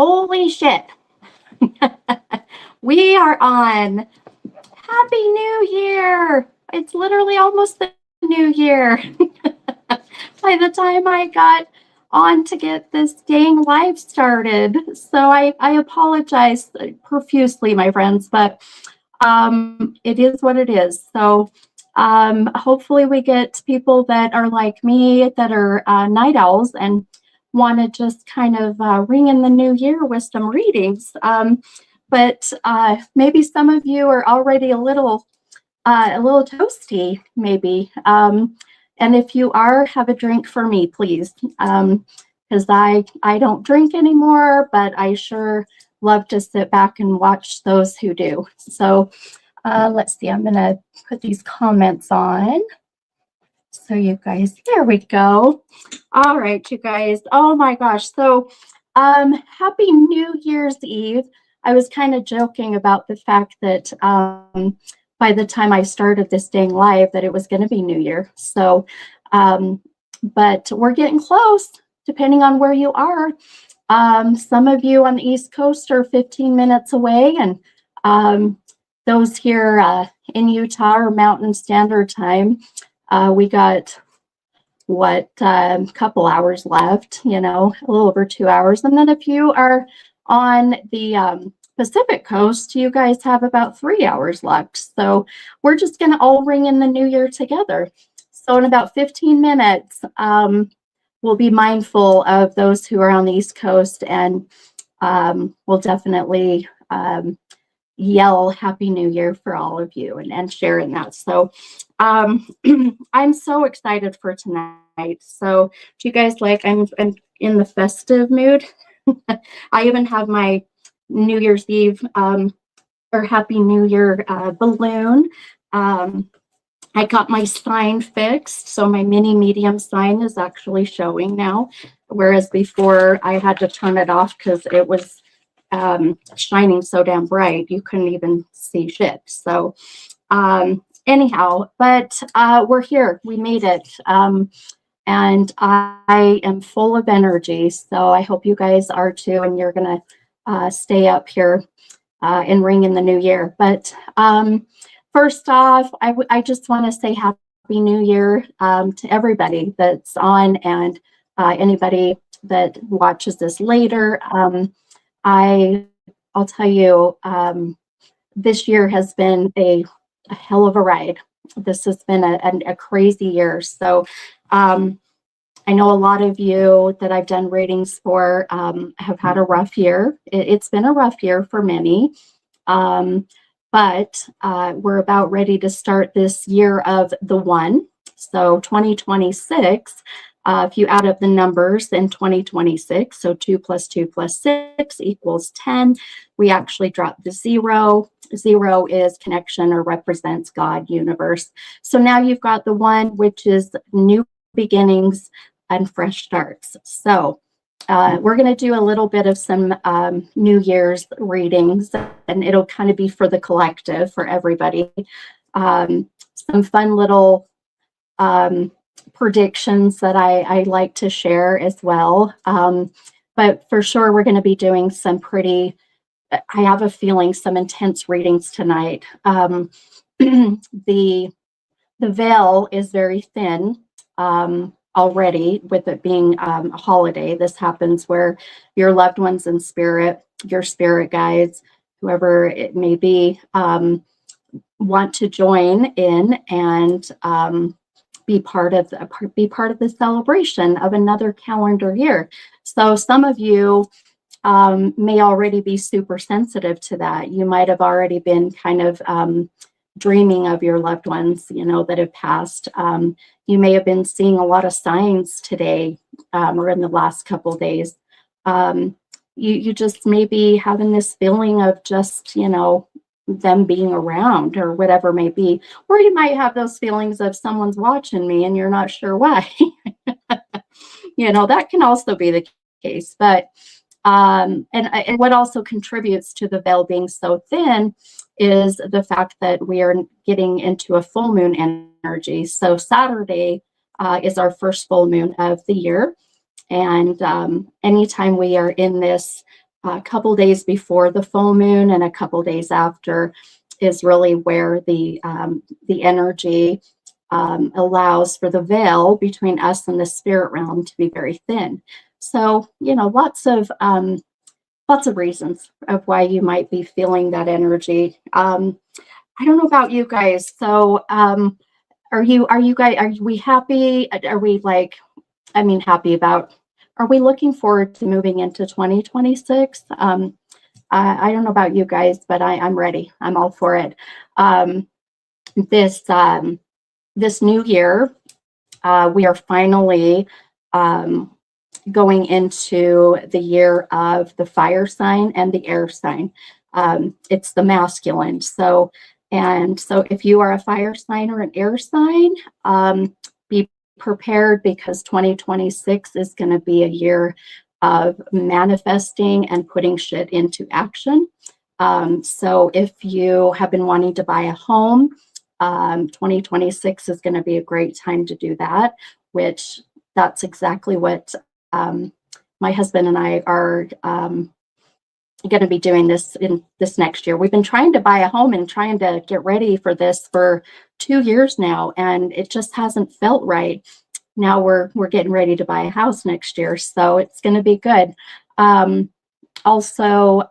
Holy shit. We are on Happy New Year. It's literally almost the new year. By the time I got on to get this dang live started. So I apologize profusely, my friends, but it is what it is. So hopefully we get people that are like me, that are night owls and want to just kind of ring in the new year with some readings. But maybe some of you are already a little toasty, maybe. And if you are, have a drink for me, please, because I don't drink anymore, but I sure love to sit back and watch those who do. So let's see, I'm gonna put these comments on. So you guys, there we go. All right, you guys. Oh my gosh. So happy New Year's Eve. I was kind of joking about the fact that by the time I started this dang live that it was going to be New Year. So, but we're getting close, depending on where you are. Some of you on the East Coast are 15 minutes away, and those here in Utah are Mountain Standard Time. We got what couple hours left, you know, a little over 2 hours. And then if you are on the Pacific Coast, you guys have about 3 hours left. So we're just going to all ring in the new year together. So in about 15 minutes, we'll be mindful of those who are on the East Coast, and we'll definitely yell Happy New Year for all of you and sharing that. So I'm so excited for tonight. So do you guys like, I'm in the festive mood. I even have my New Year's Eve or Happy New Year balloon. I got my sign fixed. So my mini medium sign is actually showing now. Whereas before I had to turn it off because it was shining so damn bright you couldn't even see shit. So anyhow, but we're here, we made it, and I am full of energy, so I hope you guys are too, and you're gonna stay up here and ring in the new year. But first off, I just want to say Happy New Year to everybody that's on, and anybody that watches this later. I'll tell you, this year has been a hell of a ride. This has been a crazy year. So I know a lot of you that I've done readings for have had a rough year. It's been a rough year for many, but we're about ready to start this year of the one. So 2026. If you add up the numbers in 2026, so 2 + 2 + 6 = 10, we actually drop the 0. 0 is connection or represents God, universe. So now you've got the 1, which is new beginnings and fresh starts. So we're going to do a little bit of some New Year's readings, and it'll kind of be for the collective, for everybody. Some fun little predictions that I like to share as well. But for sure, we're going to be doing some pretty, I have a feeling, some intense readings tonight. The veil is very thin already, with it being a holiday. This happens where your loved ones in spirit, your spirit guides, whoever it may be, want to join in and be part of the celebration of another calendar year. So some of you may already be super sensitive to that. You might have already been kind of dreaming of your loved ones, you know, that have passed. You may have been seeing a lot of signs today or in the last couple of days. You just may be having this feeling of just, you know, them being around or whatever may be, or you might have those feelings of someone's watching me and you're not sure why. You know, that can also be the case. But and what also contributes to the veil being so thin is the fact that we are getting into a full moon energy. So Saturday is our first full moon of the year, and anytime we are in this a couple days before the full moon and a couple days after is really where the energy allows for the veil between us and the spirit realm to be very thin. So, lots of reasons of why you might be feeling that energy. I don't know about you guys. So, are we happy? Are we like, happy about, are we looking forward to moving into 2026? I don't know about you guys, but I'm ready. I'm all for it. This new year, we are finally going into the year of the fire sign and the air sign. It's the masculine. So if you are a fire sign or an air sign, be prepared, because 2026 is going to be a year of manifesting and putting shit into action. So if you have been wanting to buy a home, 2026 is going to be a great time to do that, which that's exactly what my husband and I are going to be doing this in this next year. We've been trying to buy a home and trying to get ready for this for 2 years now, and it just hasn't felt right. Now we're getting ready to buy a house next year, so it's going to be good. Also,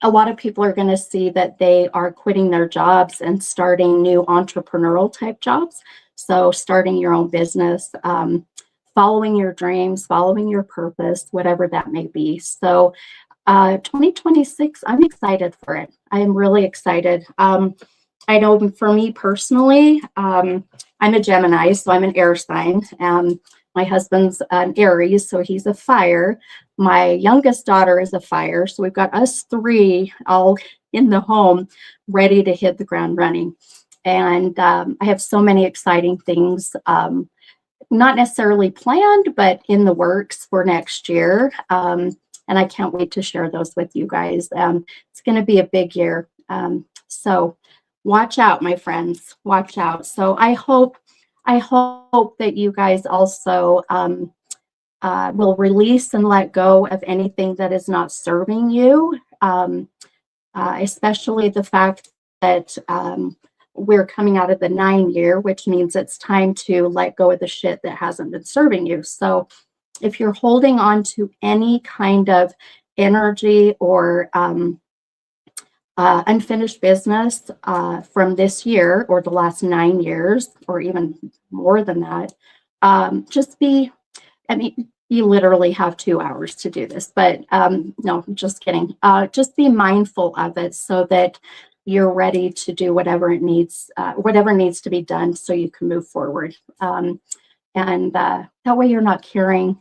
a lot of people are going to see that they are quitting their jobs and starting new entrepreneurial type jobs. So starting your own business, following your dreams, following your purpose, whatever that may be. So 2026, I'm excited for it. I am really excited. I know for me personally, I'm a Gemini, so I'm an air sign. My husband's an Aries, so he's a fire. My youngest daughter is a fire. So we've got us three all in the home ready to hit the ground running. And I have so many exciting things, not necessarily planned, but in the works for next year. And I can't wait to share those with you guys. It's going to be a big year. So watch out, my friends, watch out. So I hope that you guys also will release and let go of anything that is not serving you, especially the fact that we're coming out of the 9 year, which means it's time to let go of the shit that hasn't been serving you. So if you're holding on to any kind of energy or unfinished business from this year or the last 9 years, or even more than that, you literally have 2 hours to do this, but no, just kidding. Just be mindful of it so that you're ready to do whatever needs to be done so you can move forward. And that way you're not carrying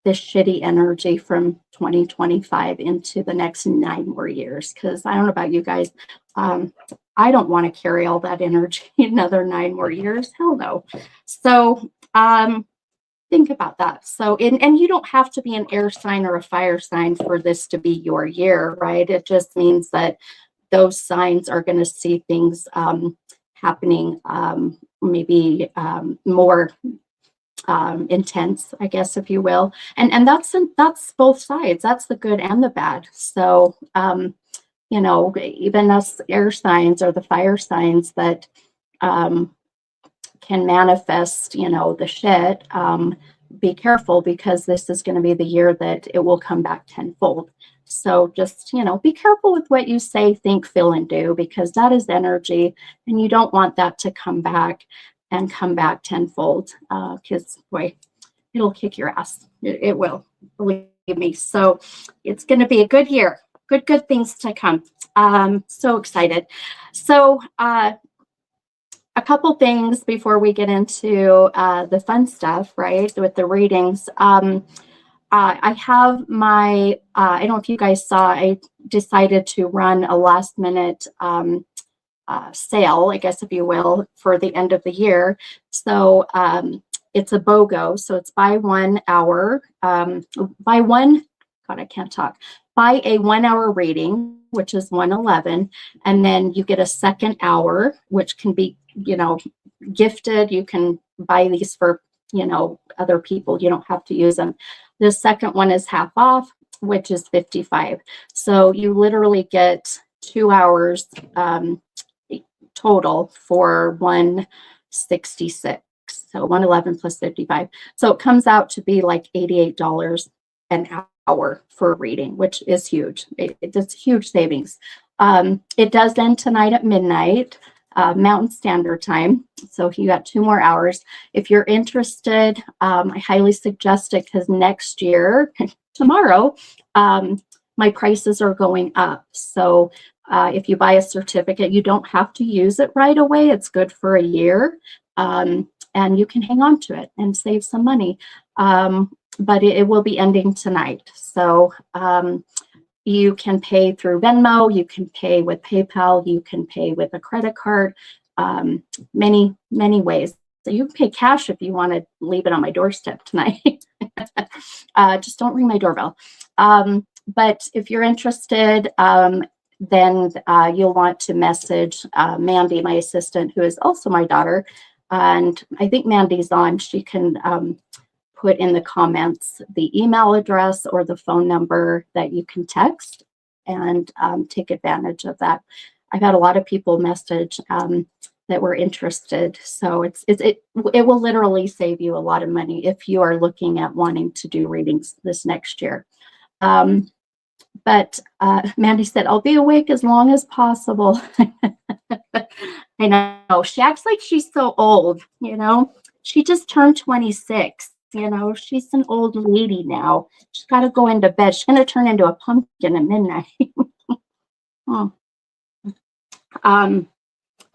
this shitty energy from 2025 into the next 9 more years. Because I don't know about you guys, I don't want to carry all that energy another 9 more years. Hell no. So think about that. So, and you don't have to be an air sign or a fire sign for this to be your year, right? It just means that those signs are going to see things happening, maybe more intense, I guess, if you will. And that's both sides. That's the good and the bad. So, even us air signs or the fire signs that can manifest, the shit, be careful, because this is going to be the year that it will come back tenfold. So just, be careful with what you say, think, feel, and do, because that is energy, and you don't want that to come back tenfold, because boy, it'll kick your ass. It will, believe me. So it's going to be a good year. Good things to come. So excited. So a couple things before we get into the fun stuff, right, with the readings. I have my, I don't know if you guys saw, I decided to run a last minute sale, I guess, if you will, for the end of the year. So it's a BOGO. So it's buy 1 hour, buy a 1 hour reading, which is 111. And then you get a second hour, which can be, gifted. You can buy these for, other people. You don't have to use them. The second one is half off. which is 55. So you literally get 2 hours total for 166. So 111 plus 55. So it comes out to be like $88 an hour for reading, which is huge. It's huge savings. It does end tonight at midnight, Mountain Standard Time. So you got 2 more hours. If you're interested, I highly suggest it because next year, tomorrow, my prices are going up. So if you buy a certificate, you don't have to use it right away. It's good for a year. And you can hang on to it and save some money. But it will be ending tonight. So you can pay through Venmo, you can pay with PayPal, you can pay with a credit card, many, many ways. So you can pay cash if you want to leave it on my doorstep tonight. Just don't ring my doorbell. But if you're interested, then you'll want to message Mandy, my assistant, who is also my daughter. And I think Mandy's on. She can put in the comments the email address or the phone number that you can text and take advantage of that. I've had a lot of people message that were interested. So it will literally save you a lot of money if you are looking at wanting to do readings this next year. But Mandy said, I'll be awake as long as possible. I know. She acts like she's so old, you know. She just turned 26. You know, she's an old lady now. She's got to go into bed. She's going to turn into a pumpkin at midnight. Oh.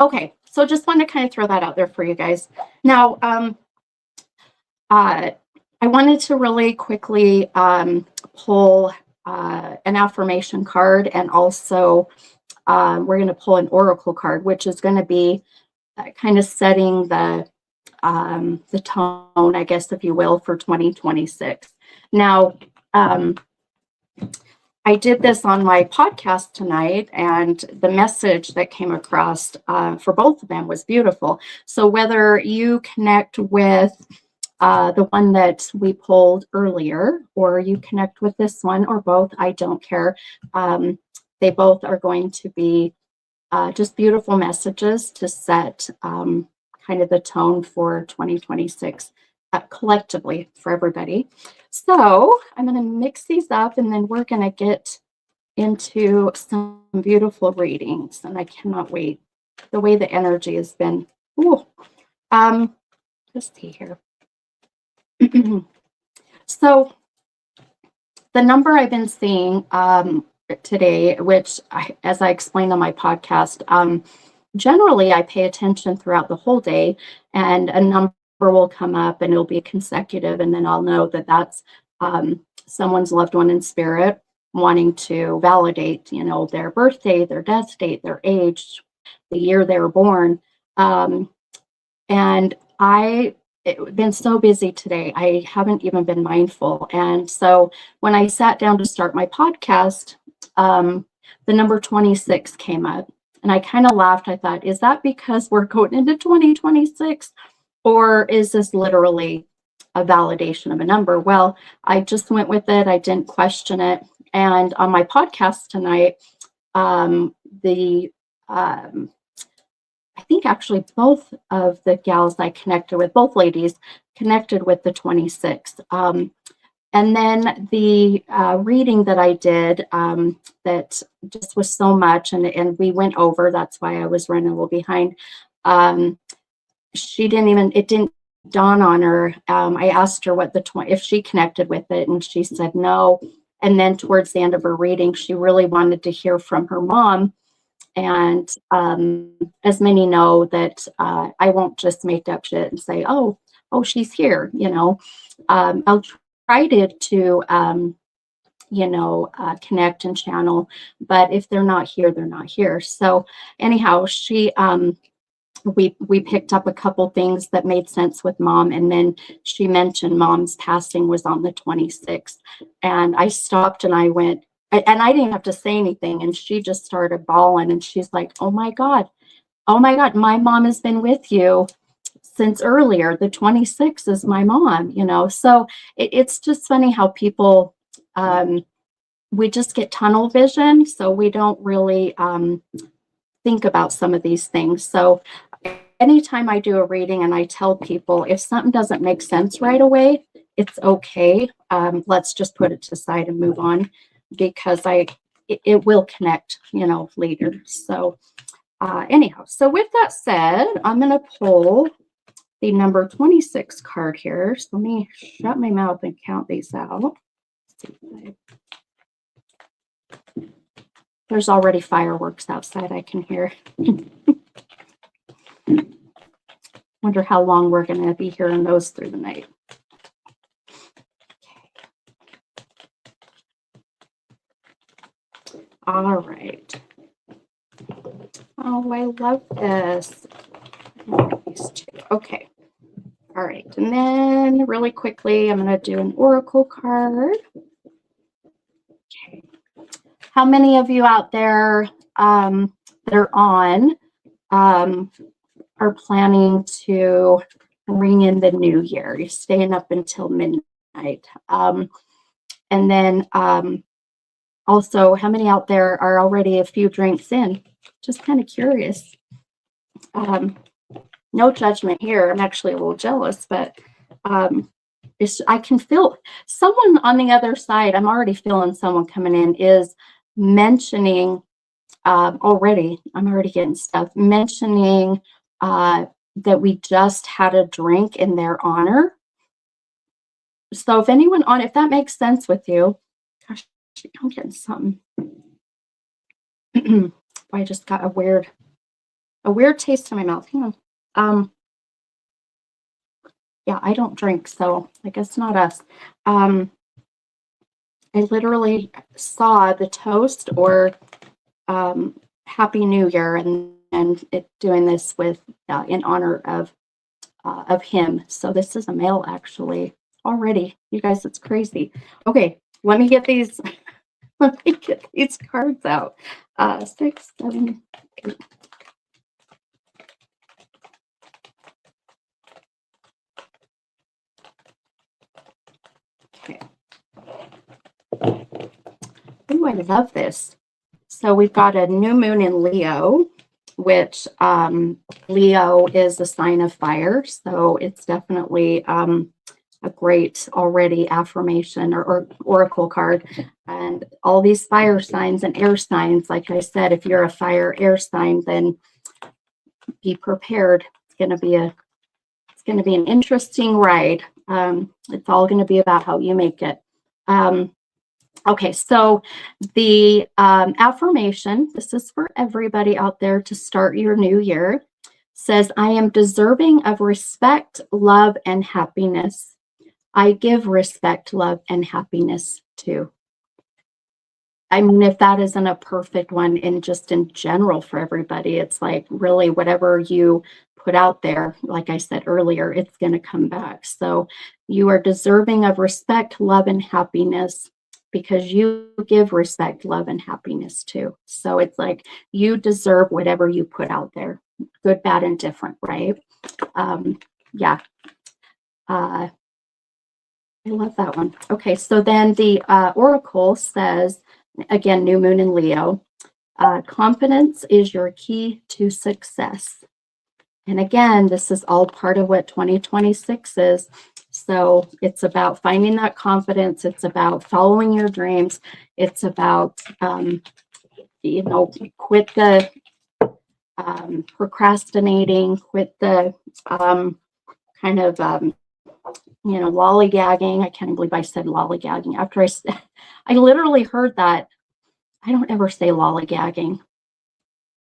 Okay, so just want to kind of throw that out there for you guys. Now, I wanted to really quickly pull an affirmation card, and also we're going to pull an oracle card, which is going to be kind of setting the tone, I guess, if you will, for 2026. Now, I did this on my podcast tonight, and the message that came across for both of them was beautiful. So whether you connect with the one that we pulled earlier, or you connect with this one, or both, I don't care. They both are going to be just beautiful messages to set kind of the tone for 2026 collectively for everybody. So I'm going to mix these up, and then we're going to get into some beautiful readings, and I cannot wait. The way the energy has been. Ooh. Let's see here. So the number I've been seeing today, which as I explained on my podcast, generally I pay attention throughout the whole day, and a number will come up and it'll be consecutive, and then I'll know that that's someone's loved one in spirit wanting to validate, you know, their birthday, their death date, their age, the year they were born. And I've been so busy today, I haven't even been mindful. And so when I sat down to start my podcast, the number 26 came up, and I kind of laughed. I thought, is that because we're going into 2026, or is this literally a validation of a number? Well, I just went with it. I didn't question it. And on my podcast tonight, I think actually both of the gals I connected with, both ladies, connected with the 26. And then the reading that I did that just was so much, and we went over, that's why I was running a little behind. It didn't dawn on her. I asked her if she connected with it, and she said no. And then towards the end of her reading, she really wanted to hear from her mom. And as many know that I won't just make up shit and say, oh, she's here, you know. I'll try to connect and channel, but if they're not here, they're not here. So anyhow, we picked up a couple things that made sense with mom, and then she mentioned mom's passing was on the 26th, and I stopped and I went, and I didn't have to say anything, and she just started bawling, and she's like, oh my God, my mom has been with you since earlier. The 26th is my mom, you know. So it's just funny how people we just get tunnel vision, so we don't really think about some of these things. So anytime I do a reading and I tell people if something doesn't make sense right away, it's okay. Let's just put it to the side and move on, because it will connect, later. So anyhow, so with that said, I'm going to pull the number 26 card here. So let me shut my mouth and count these out. There's already fireworks outside I can hear. Wonder how long we're going to be hearing those through the night. Okay. All right. Oh, I love this. These two. Okay. All right. And then really quickly, I'm going to do an oracle card. Okay. How many of you out there that are on are planning to ring in the new year? You're staying up until midnight. And then also, how many out there are already a few drinks in? Just kind of curious. No judgment here. I'm actually a little jealous, but I can feel someone on the other side. I'm already feeling someone coming in is mentioning already. I'm already getting stuff mentioning that we just had a drink in their honor. So if anyone if that makes sense with you, gosh, I'm getting something. I just got a weird taste in my mouth. Hang on. Yeah, I don't drink, so I guess not us. I literally saw the toast or Happy New Year, and it doing this with in honor of him. So this is a male actually already. You guys, it's crazy. Okay, let me get these. Let me get these cards out. 6, 7, 8. Okay. Ooh, I love this. So we've got a new moon in Leo, which Leo is a sign of fire. So it's definitely a great already affirmation or oracle card. And all these fire signs and air signs, like I said, if you're a fire air sign, then be prepared. It's going to be an interesting ride. It's all going to be about how you make it. Okay, so the affirmation, this is for everybody out there to start your new year, says, I am deserving of respect, love, and happiness. I give respect, love, and happiness too. I mean, if that isn't a perfect one just in general for everybody, it's like really whatever you put out there, like I said earlier, it's going to come back. So you are deserving of respect, love, and happiness because you give respect, love, and happiness too. So it's like you deserve whatever you put out there, good, bad, and different, right? Yeah. I love that one. Okay, so then the oracle says, again, new moon in Leo, confidence is your key to success. And again, this is all part of what 2026 is. So it's about finding that confidence. It's about following your dreams. It's about, quit the procrastinating, quit the kind of, lollygagging. I can't believe I said lollygagging after I literally heard that. I don't ever say lollygagging.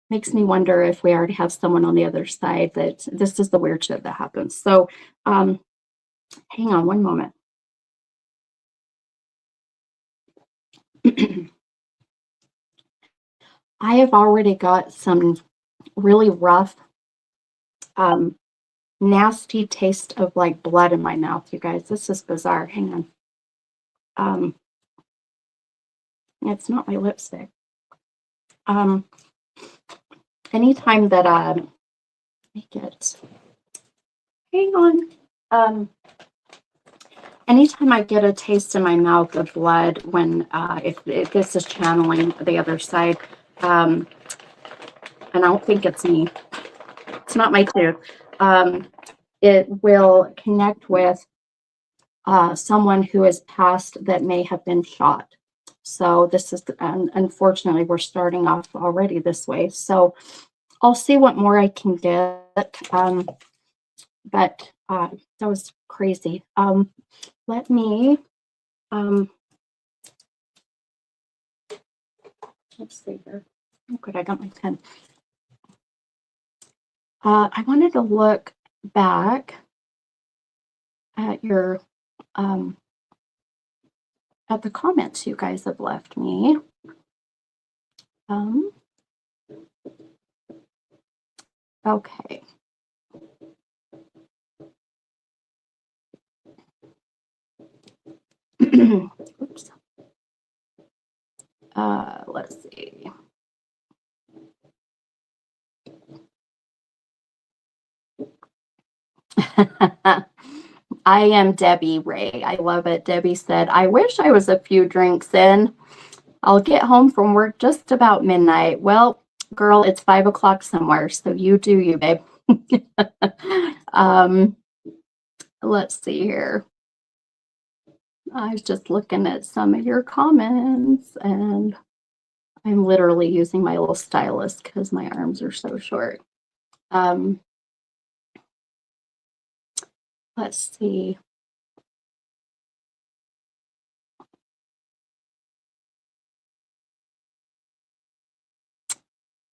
Makes me wonder if we already have someone on the other side that this is the weird shit that happens. So hang on one moment. I have already got some really rough, nasty taste of like blood in my mouth, you guys. This is bizarre. Hang on. It's not my lipstick. Anytime that I get, hang on. anytime I get a taste in my mouth of blood, when if this is channeling the other side, and I don't think it's me, it's not my tooth, it will connect with someone who has passed that may have been shot. So this is, unfortunately, we're starting off already this way. So I'll see what more I can get. But that was crazy. Let me, let's see here. Oh, good, I got my pen. I wanted to look back at your, at the comments you guys have left me. Okay. Oops. Let's see. I am Debbie Ray. I love it. Debbie said, I wish I was a few drinks in. I'll get home from work just about midnight. Well, girl, it's 5 o'clock somewhere, so you do you, babe. Let's see here. I was just looking at some of your comments, and I'm literally using my little stylus because my arms are so short. Let's see.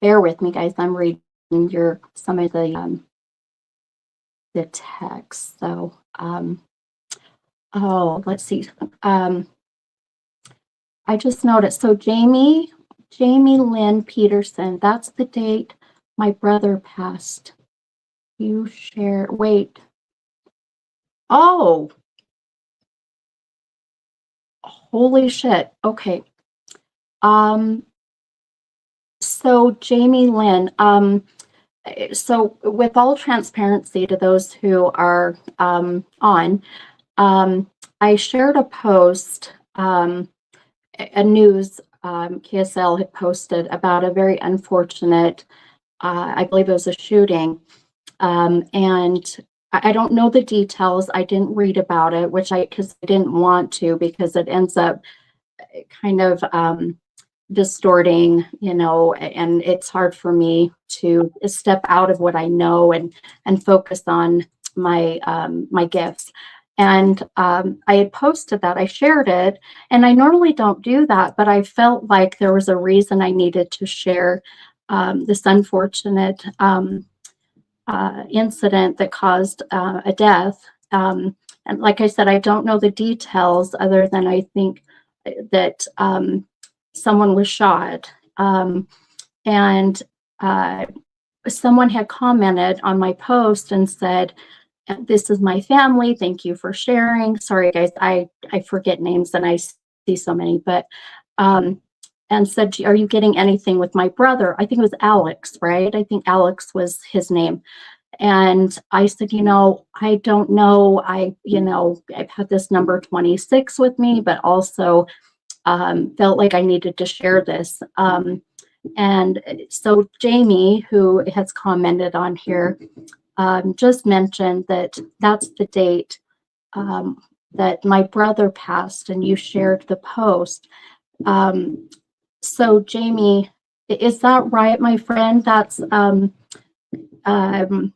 Bear with me, guys. I'm reading some of the text. So, oh, let's see. I just noticed. So Jamie Lynn Peterson. That's the date my brother passed. You share. Wait. Oh. Holy shit. Okay. So Jamie Lynn, so with all transparency to those who are on, I shared a post, a news, KSL had posted about a very unfortunate, I believe it was a shooting, and I don't know the details. I didn't read about it, because I didn't want to, because it ends up kind of distorting, and it's hard for me to step out of what I know and focus on my my gifts. And I had posted that, I shared it, and I normally don't do that, but I felt like there was a reason I needed to share this unfortunate incident that caused a death. And like I said, I don't know the details other than I think that someone was shot. And someone had commented on my post and said, this is my family. Thank you for sharing. Sorry, guys, I forget names and I see so many, but and said, are you getting anything with my brother? I think it was Alex, right? I think Alex was his name. And I said, I don't know. I've had this number 26 with me, but also felt like I needed to share this. And so Jamie, who has commented on here, just mentioned that that's the date that my brother passed, and you shared the post. So Jamie, is that right, my friend? That's am I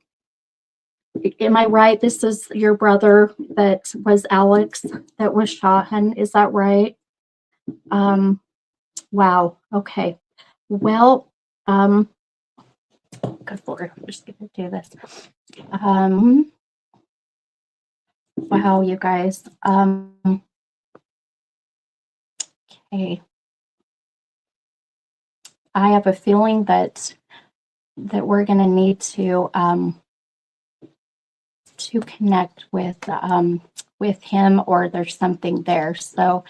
right? This is your brother that was Alex that was shot, and is that right? Wow. Okay. Well, good Lord, I'm just gonna do this. Wow, you guys. Okay. I have a feeling that we're gonna need to connect with him, or there's something there. So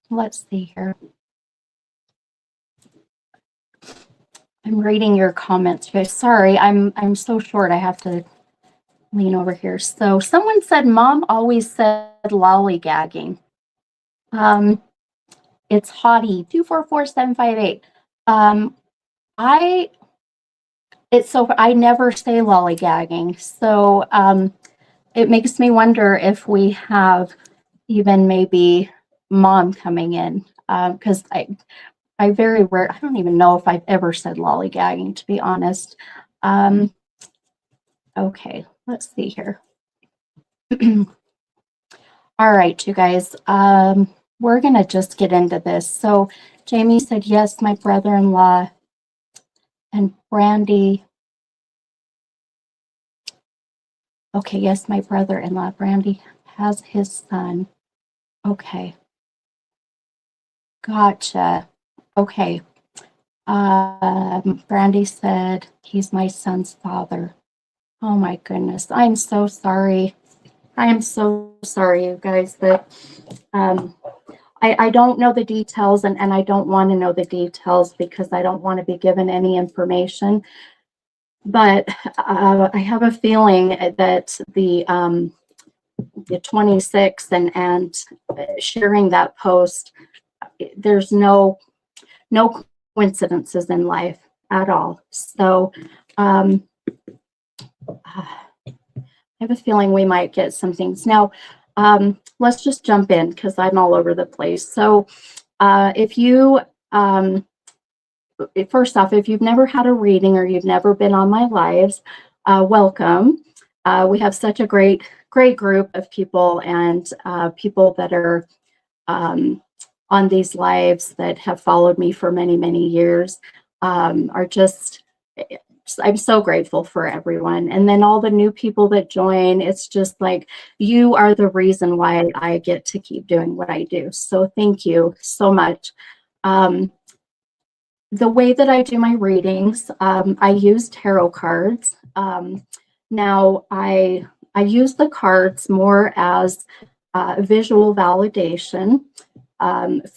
let's see here. I'm reading your comments, guys. Sorry, I'm so short. I have to lean over here. So someone said mom always said lollygagging. It's Hottie 244758. I I never say lollygagging. So it makes me wonder if we have even maybe mom coming in, because I very rare, I don't even know if I've ever said lollygagging, to be honest. Okay, let's see here. All right, you guys, we're gonna just get into this. So Jamie said, yes, my brother-in-law. And Brandy, okay, yes, my brother-in-law, Brandy, has his son. Okay, gotcha. Okay. Brandy said he's my son's father. Oh my goodness, I'm so sorry. I am so sorry, you guys, that I don't know the details, and I don't want to know the details because I don't want to be given any information. But I have a feeling that the 26th and sharing that post, there's no coincidences in life at all. So I have a feeling we might get some things. Now, let's just jump in because I'm all over the place. So if you, first off, if you've never had a reading or you've never been on my lives, welcome. We have such a great group of people, and people that are on these lives that have followed me for many years, are just, I'm so grateful for everyone. And then all the new people that join, it's just like, you are the reason why I get to keep doing what I do. So thank you so much. The way that I do my readings, I use tarot cards. Now I use the cards more as visual validation,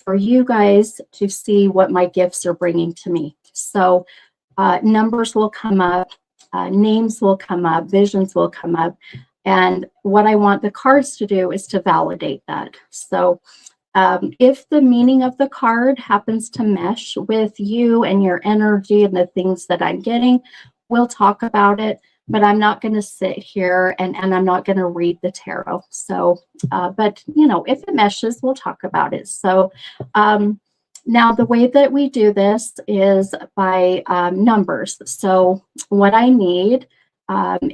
for you guys to see what my gifts are bringing to me. So numbers will come up, names will come up, visions will come up. And what I want the cards to do is to validate that. So if the meaning of the card happens to mesh with you and your energy and the things that I'm getting, we'll talk about it. But I'm not going to sit here and I'm not going to read the tarot. So, but you know, if it meshes, we'll talk about it. So now the way that we do this is by numbers. So what I need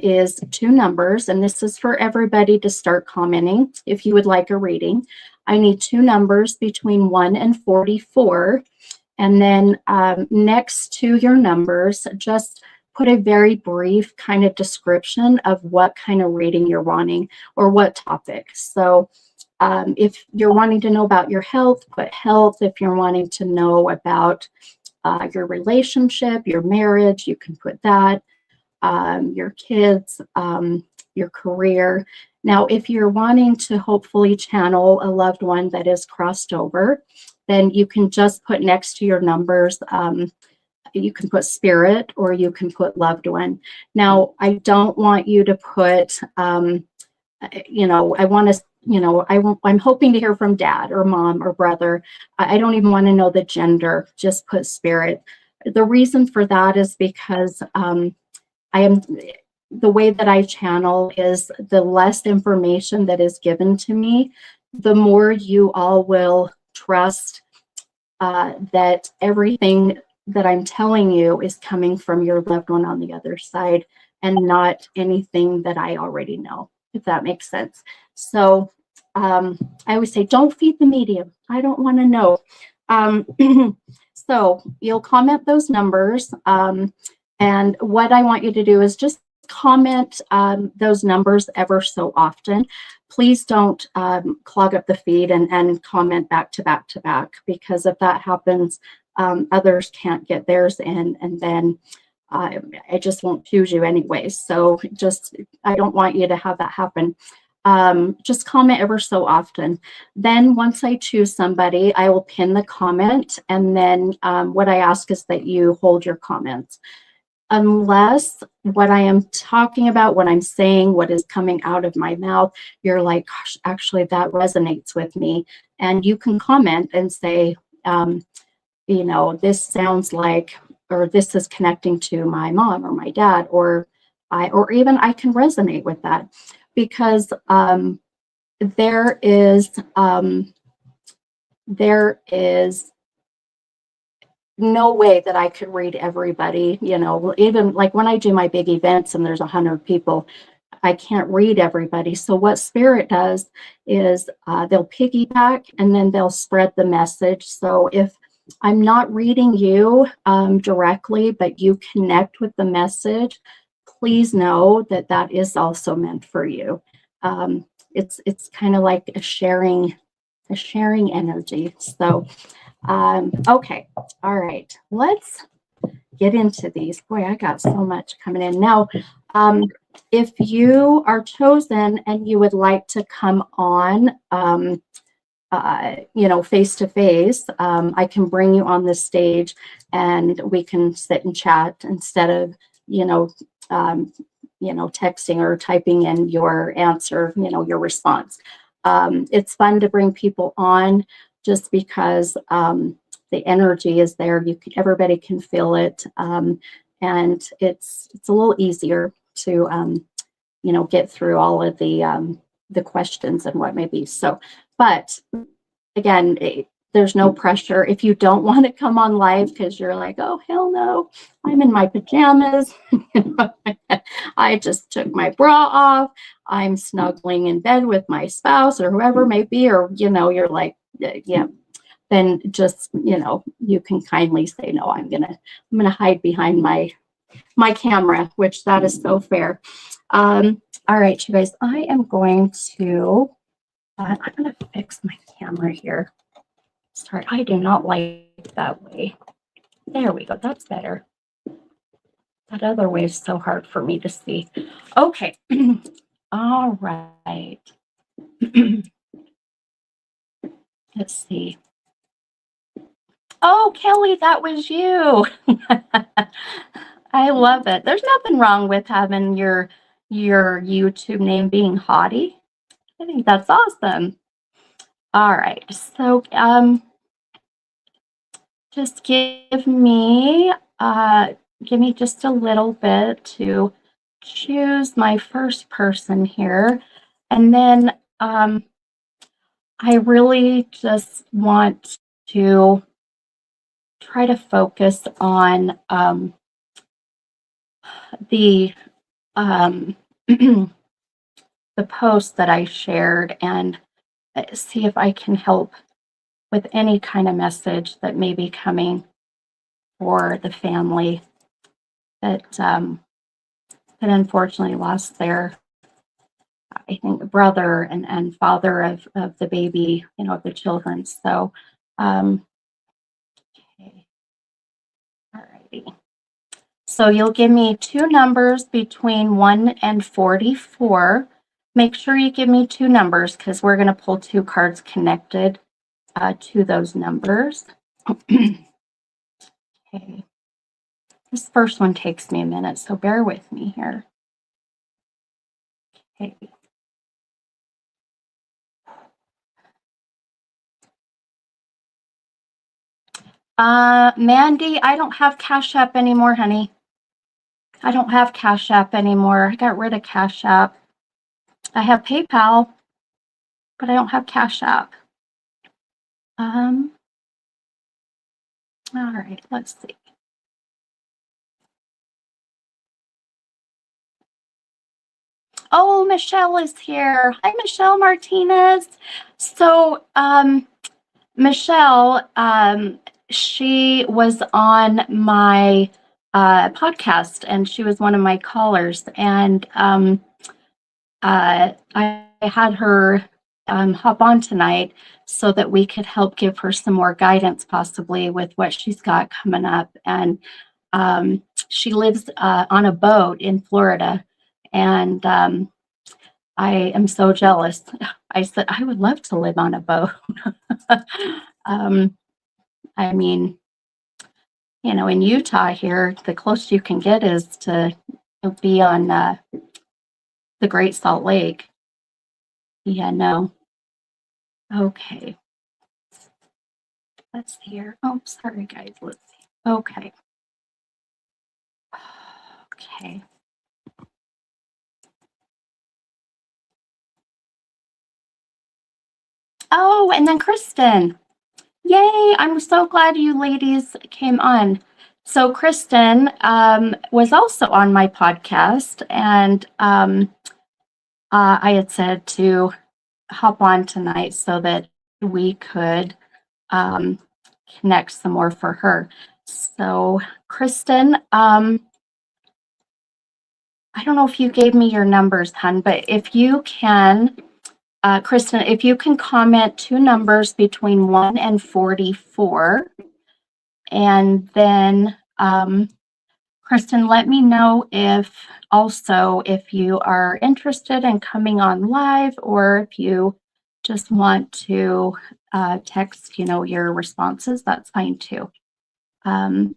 is 2 numbers, and this is for everybody to start commenting if you would like a reading. I need 2 numbers between 1 and 44. And then next to your numbers, just put a very brief kind of description of what kind of reading you're wanting or what topic. So if you're wanting to know about your health, put health. If you're wanting to know about your relationship, your marriage, you can put that. Your kids, your career. Now, if you're wanting to hopefully channel a loved one that is crossed over, then you can just put next to your numbers, you can put spirit or you can put loved one. Now, I don't want you to put, you know, I want to, you know, I'm hoping to hear from dad or mom or brother. I don't even want to know the gender, just put spirit. The reason for that is because the way that I channel is the less information that is given to me, the more you all will trust that everything that I'm telling you is coming from your loved one on the other side and not anything that I already know, if that makes sense. So I always say, don't feed the medium. I don't want to know. So you'll comment those numbers. And what I want you to do is just comment those numbers ever so often. Please don't clog up the feed and comment back to back to back, because if that happens, others can't get theirs in, and then I just won't choose you anyway. So I don't want you to have that happen. Just comment ever so often. Then once I choose somebody, I will pin the comment, and then what I ask is that you hold your comments. unless what I am talking about, what I'm saying, what is coming out of my mouth, you're like, gosh, actually, that resonates with me. And you can comment and say, this sounds like, or this is connecting to my mom or my dad, or even I can resonate with that, because there is no way that I could read everybody, even like when I do my big events and there's 100 people, I can't read everybody. So what Spirit does is they'll piggyback and then they'll spread the message. So if I'm not reading you directly, but you connect with the message, please know that that is also meant for you. It's kind of like a sharing energy. So okay, all right, let's get into these. Boy, I got so much coming in now. If you are chosen and you would like to come on, face to face, I can bring you on the stage and we can sit and chat instead of, texting or typing in your answer, your response. It's fun to bring people on just because the energy is there. Everybody can feel it, and it's a little easier to get through all of the questions and what may be. So, but again, there's no pressure. If you don't want to come on live because you're like, oh hell no, I'm in my pajamas. I just took my bra off. I'm snuggling in bed with my spouse or whoever it may be, or you're like, yeah. Then just you can kindly say no. I'm gonna hide behind my camera, which that is so fair. All right, you guys. I'm going to fix my camera here. Sorry, I do not like that way. There we go. That's better. That other way is so hard for me to see. Okay. All right. Let's see. Oh, Kelly, that was you. I love it. There's nothing wrong with having your YouTube name being Hottie. I think that's awesome. All right. So just give me just a little bit to choose my first person here. And then I really just want to try to focus on the the post that I shared and see if I can help with any kind of message that may be coming for the family that unfortunately lost their, I think, brother and father of the baby, of the children. So, okay. All righty. So you'll give me two numbers between 1 and 44. Make sure you give me two numbers because we're going to pull two cards connected to those numbers. Okay. This first one takes me a minute, so bear with me here. Okay. Mandy, I don't have Cash App anymore, honey. I don't have Cash App anymore. I got rid of Cash App. I have PayPal, but I don't have Cash App. All right, let's see. Oh, Michelle is here. Hi, Michelle Martinez. So, Michelle, she was on my podcast and she was one of my callers. And I had her hop on tonight so that we could help give her some more guidance, possibly with what she's got coming up. And she lives on a boat in Florida. And I am so jealous. I said, I would love to live on a boat. I mean, in Utah here, the closest you can get is to be on the Great Salt Lake. Yeah, no. Okay. Let's see here. Oh, sorry, guys. Let's see. Okay. Okay. Oh, and then Kristen. Yay, I'm so glad you ladies came on. So Kristen was also on my podcast, and I had said to hop on tonight so that we could connect some more for her. So Kristen, I don't know if you gave me your numbers, hon, but if you can, Kristen, if you can comment 2 numbers between 1 and 44, and then Kristen, let me know if you are interested in coming on live, or if you just want to text, your responses, that's fine too. Okay.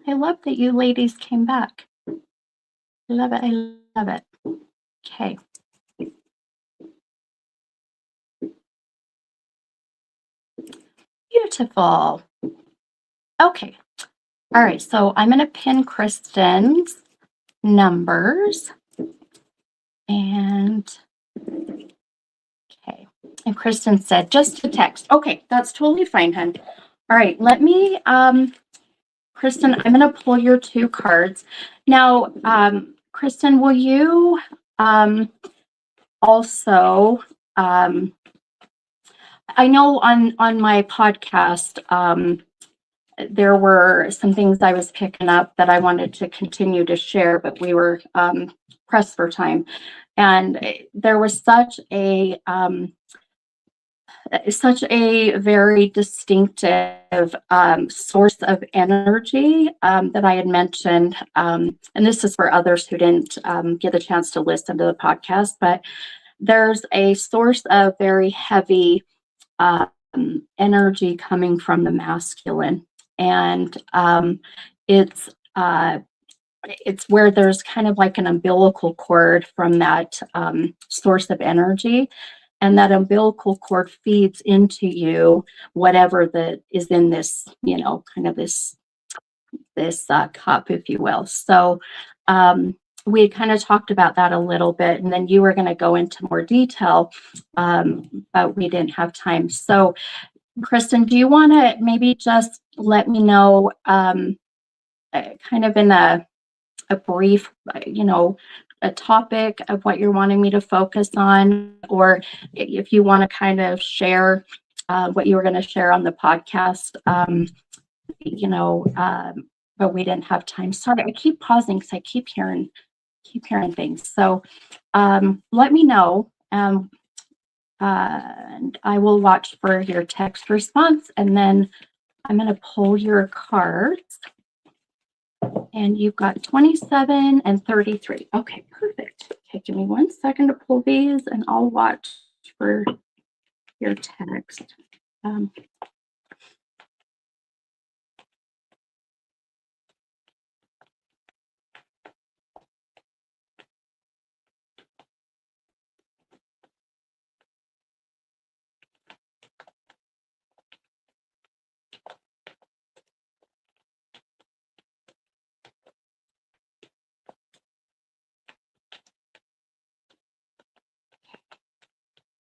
I love that you ladies came back. I love it. I love it. Okay. Beautiful. Okay. All right. So I'm going to pin Kristen's numbers. And okay. And Kristen said just to text. Okay. That's totally fine, hon. All right. Let me, Kristen, I'm going to pull your 2 cards. Now, Kristen, will you also, I know on my podcast, there were some things I was picking up that I wanted to continue to share, but we were pressed for time. And there was such a very distinctive source of energy that I had mentioned. And this is for others who didn't get a chance to listen to the podcast, but there's a source of very heavy energy coming from the masculine. And it's where there's kind of like an umbilical cord from that source of energy. And that umbilical cord feeds into you whatever that is in this, kind of this cup, if you will. So we had kind of talked about that a little bit, and then you were going to go into more detail, but we didn't have time. So Kristen, do you want to maybe just let me know kind of in a brief, a topic of what you're wanting me to focus on, or if you want to kind of share what you were going to share on the podcast, but we didn't have time. Sorry, I keep pausing because I keep hearing things. So let me know, and I will watch for your text response, and then I'm going to pull your cards. And you've got 27 and 33. Okay, perfect. Okay, give me 1 second to pull these, and I'll watch for your text.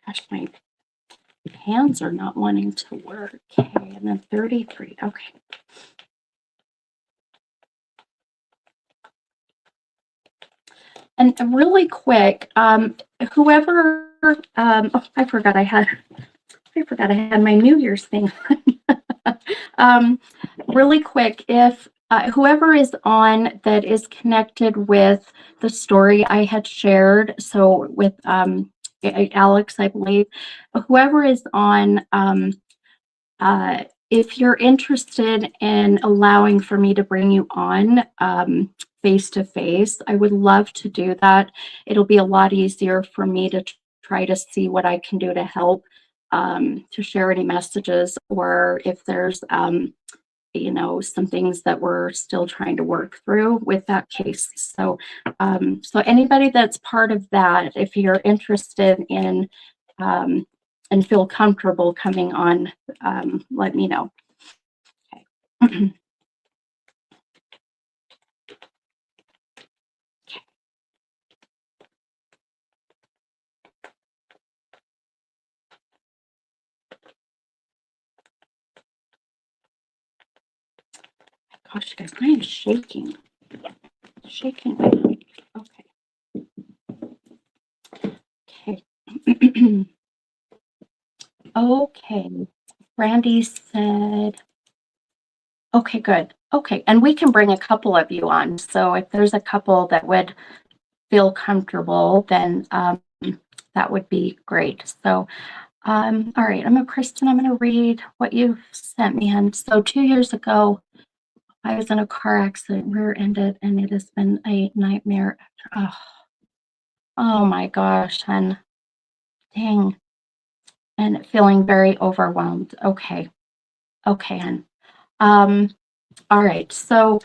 Gosh, my hands are not wanting to work. Okay, and then 33. Okay. And really quick, whoever, I forgot I had my New Year's thing. Really quick, if whoever is on that is connected with the story I had shared, so with Alex, I believe, whoever is on, if you're interested in allowing for me to bring you on face to face, I would love to do that. It'll be a lot easier for me to try to see what I can do to help. to share any messages, or if there's some things that we're still trying to work through with that case. So so anybody that's part of that, if you're interested in and feel comfortable coming on, let me know. Okay. Gosh, guys, I am shaking. Shaking. Okay. Okay. Okay. Brandy said, okay, good. Okay. And we can bring a couple of you on. So if there's a couple that would feel comfortable, then that would be great. So, all right, Kristen, I'm going to read what you've sent me. And so 2 years ago, I was in a car accident, rear-ended, and it has been a nightmare. Oh my gosh, and dang, and feeling very overwhelmed. Okay, and all right, so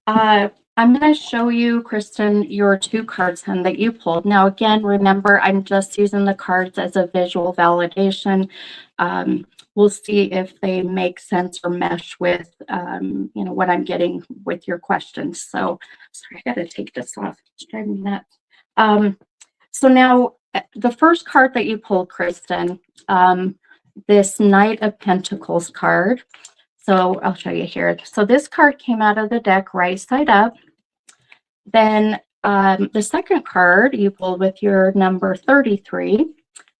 I'm going to show you, Kristen, your 2 cards that you pulled. Now, again, remember, I'm just using the cards as a visual validation. We'll see if they make sense or mesh with, what I'm getting with your questions. So, sorry, I got to take this off. It's driving me nuts. So now, the first card that you pulled, Kristen, this Knight of Pentacles card. So I'll show you here. So this card came out of the deck right side up. Then the second card you pulled with your number 33,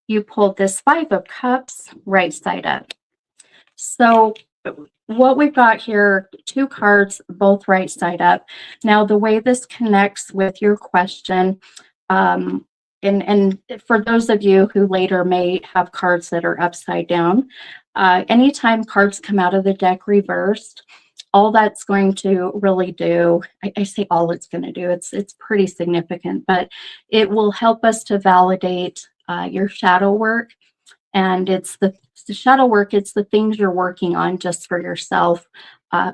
you pulled this 5 of Cups right side up. So what we've got here, 2 cards, both right side up. Now, the way this connects with your question, and for those of you who later may have cards that are upside down, anytime cards come out of the deck reversed, all that's going to really do, I say all it's going to do, it's pretty significant, but it will help us to validate your shadow work. And it's the shadow work, it's the things you're working on just for yourself,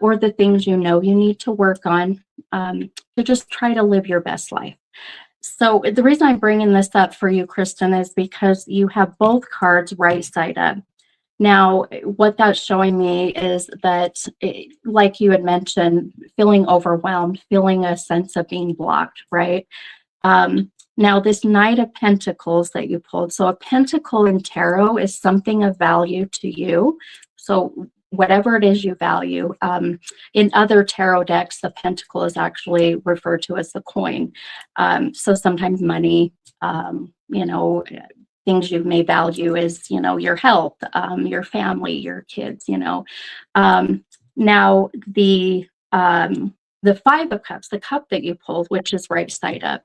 or the things you need to work on to just try to live your best life. So the reason I'm bringing this up for you, Kristen, is because you have both cards right side up. Now, what that's showing me is that, like you had mentioned, feeling overwhelmed, feeling a sense of being blocked, right? Now, this Knight of Pentacles that you pulled, so a pentacle in tarot is something of value to you. So whatever it is you value. In other tarot decks, the pentacle is actually referred to as the coin. So sometimes money, things you may value is, your health, your family, your kids, Now, the 5 of Cups, the cup that you pulled, which is right side up.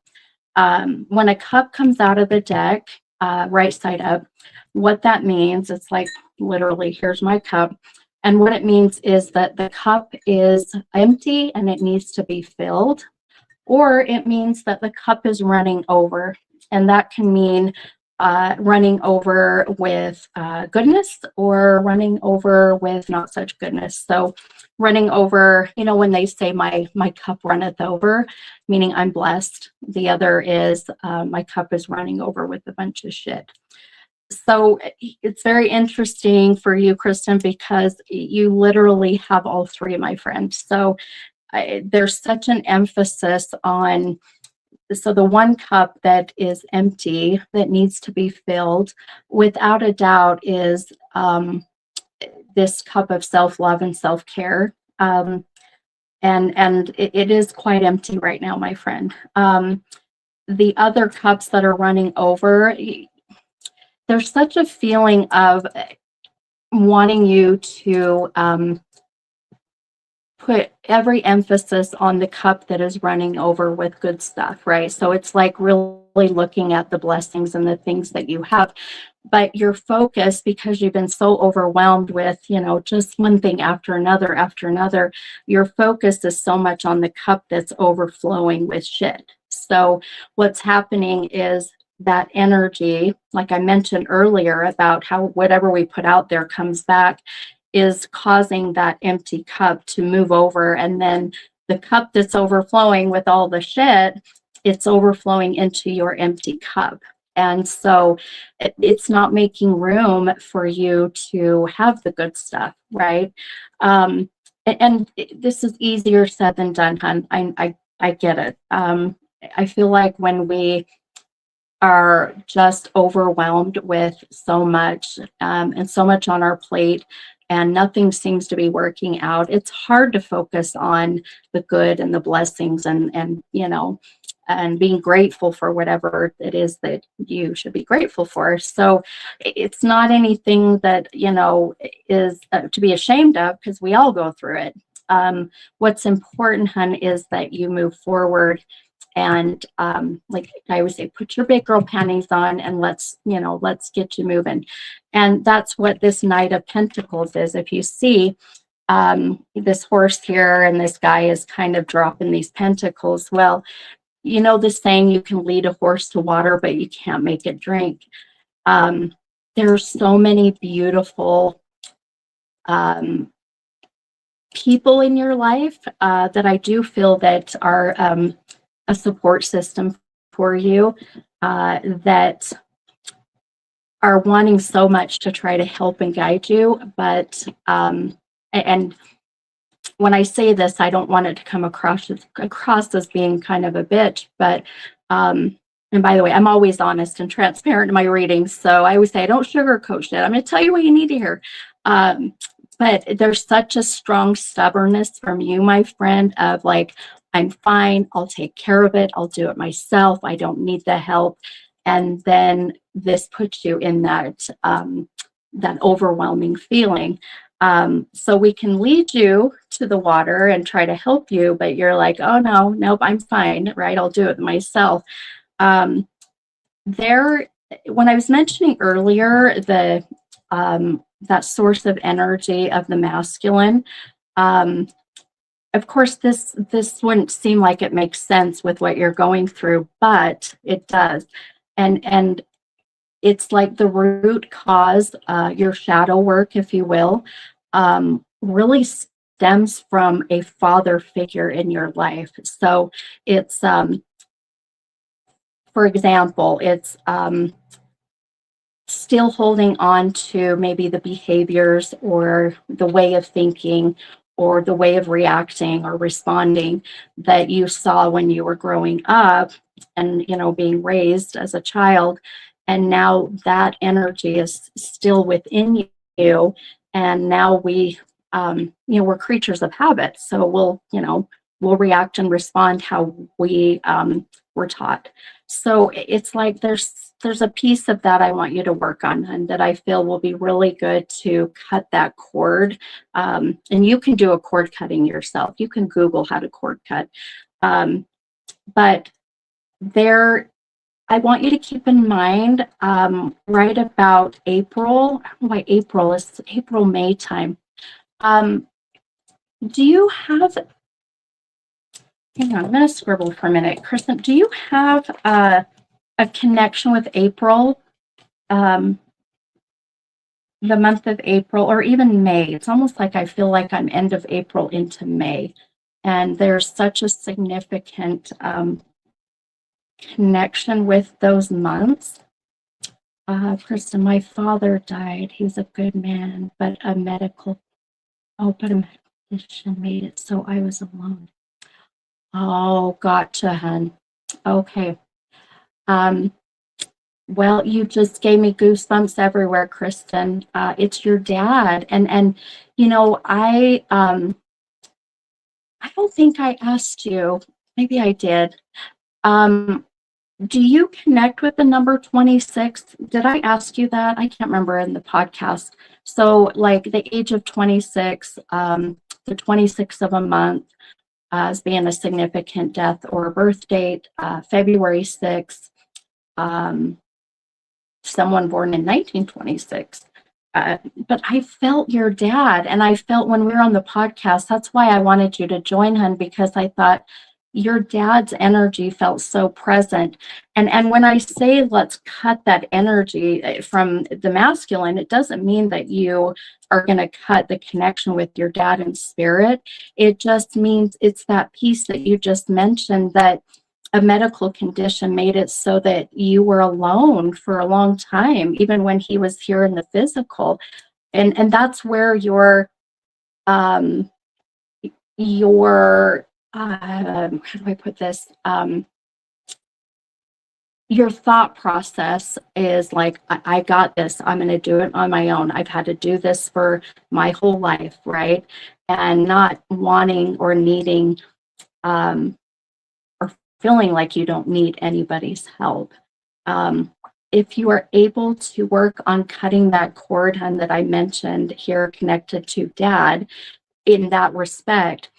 When a cup comes out of the deck, right side up, what that means, it's like literally, here's my cup. And what it means is that the cup is empty and it needs to be filled, or it means that the cup is running over. And that can mean running over with goodness, or running over with not such goodness. So running over, when they say my cup runneth over, meaning I'm blessed. The other is my cup is running over with a bunch of shit. So it's very interesting for you, Kristen, because you literally have all 3, my friend. So there's such an emphasis on, so the one cup that is empty, that needs to be filled, without a doubt, is this cup of self-love and self-care. And it is quite empty right now, my friend. The other cups that are running over, there's such a feeling of wanting you to put every emphasis on the cup that is running over with good stuff, right? So it's like really looking at the blessings and the things that you have, but your focus, because you've been so overwhelmed with, just one thing after another, your focus is so much on the cup that's overflowing with shit. So what's happening is that energy, like I mentioned earlier about how whatever we put out there comes back, is causing that empty cup to move over. And then the cup that's overflowing with all the shit, it's overflowing into your empty cup. And so it's not making room for you to have the good stuff, right? And this is easier said than done, hon. I get it. I feel like when we are just overwhelmed with so much and so much on our plate and nothing seems to be working out, it's hard to focus on the good and the blessings and and being grateful for whatever it is that you should be grateful for. So it's not anything that is to be ashamed of, because we all go through it. What's important, hun, is that you move forward and like I always say, put your big girl panties on and let's get you moving. And that's what this Knight of Pentacles is. If you see this horse here and this guy is kind of dropping these pentacles, well, you know this saying, you can lead a horse to water, but you can't make it drink. There's so many beautiful people in your life that I do feel that are a support system for you, that are wanting so much to try to help and guide you. But and when I say this, I don't want it to come across as being kind of a bitch, but and by the way, I'm always honest and transparent in my readings, so I always say I don't sugarcoat shit. I'm going to tell you what you need to hear. But there's such a strong stubbornness from you, my friend, of like, I'm fine, I'll take care of it, I'll do it myself, I don't need the help. And then this puts you in that that overwhelming feeling. So we can lead you to the water and try to help you, but you're like, oh no, nope, I'm fine, right? I'll do it myself. When I was mentioning earlier that source of energy of the masculine, of course, this wouldn't seem like it makes sense with what you're going through, but it does. And it's like the root cause, your shadow work, if you will, really stems from a father figure in your life. So it's, for example, it's still holding on to maybe the behaviors or the way of thinking or the way of reacting or responding that you saw when you were growing up and being raised as a child, and now that energy is still within you, and now we're creatures of habit, so we'll react and respond how we were taught. So it's like there's a piece of that I want you to work on, and that I feel will be really good to cut that cord. And you can do a cord cutting yourself. You can Google how to cord cut. But I want you to keep in mind, right about April, by April, it's April, May time. Do you have, hang on, I'm going to scribble for a minute. Kristen, do you have a connection with April, the month of April, or even May? It's almost like I feel like I'm end of April into May, and there's such a significant connection with those months. Kristen, my father died. He's a good man, but a medical medication made it so I was alone. Oh, gotcha, hun. Okay. Well, you just gave me goosebumps everywhere, Kristen. It's your dad, and I don't think I asked you. Maybe I did. Do you connect with the number 26? Did I ask you that? I can't remember in the podcast. So, like the age of 26, the 26th of a month as being a significant death or a birth date, February 6th. Someone born in 1926. But I felt your dad, and I felt when we were on the podcast, that's why I wanted you to join him, because I thought your dad's energy felt so present. And when I say let's cut that energy from the masculine, it doesn't mean that you are going to cut the connection with your dad in spirit. It just means it's that piece that you just mentioned, that a medical condition made it so that you were alone for a long time, even when he was here in the physical. And that's where um your how do I put this? Your thought process is like, I got this. I'm going to do it on my own. I've had to do this for my whole life, right? And not wanting or needing or feeling like you don't need anybody's help. If you are able to work on cutting that cord, hun, that I mentioned here, connected to dad, in that respect,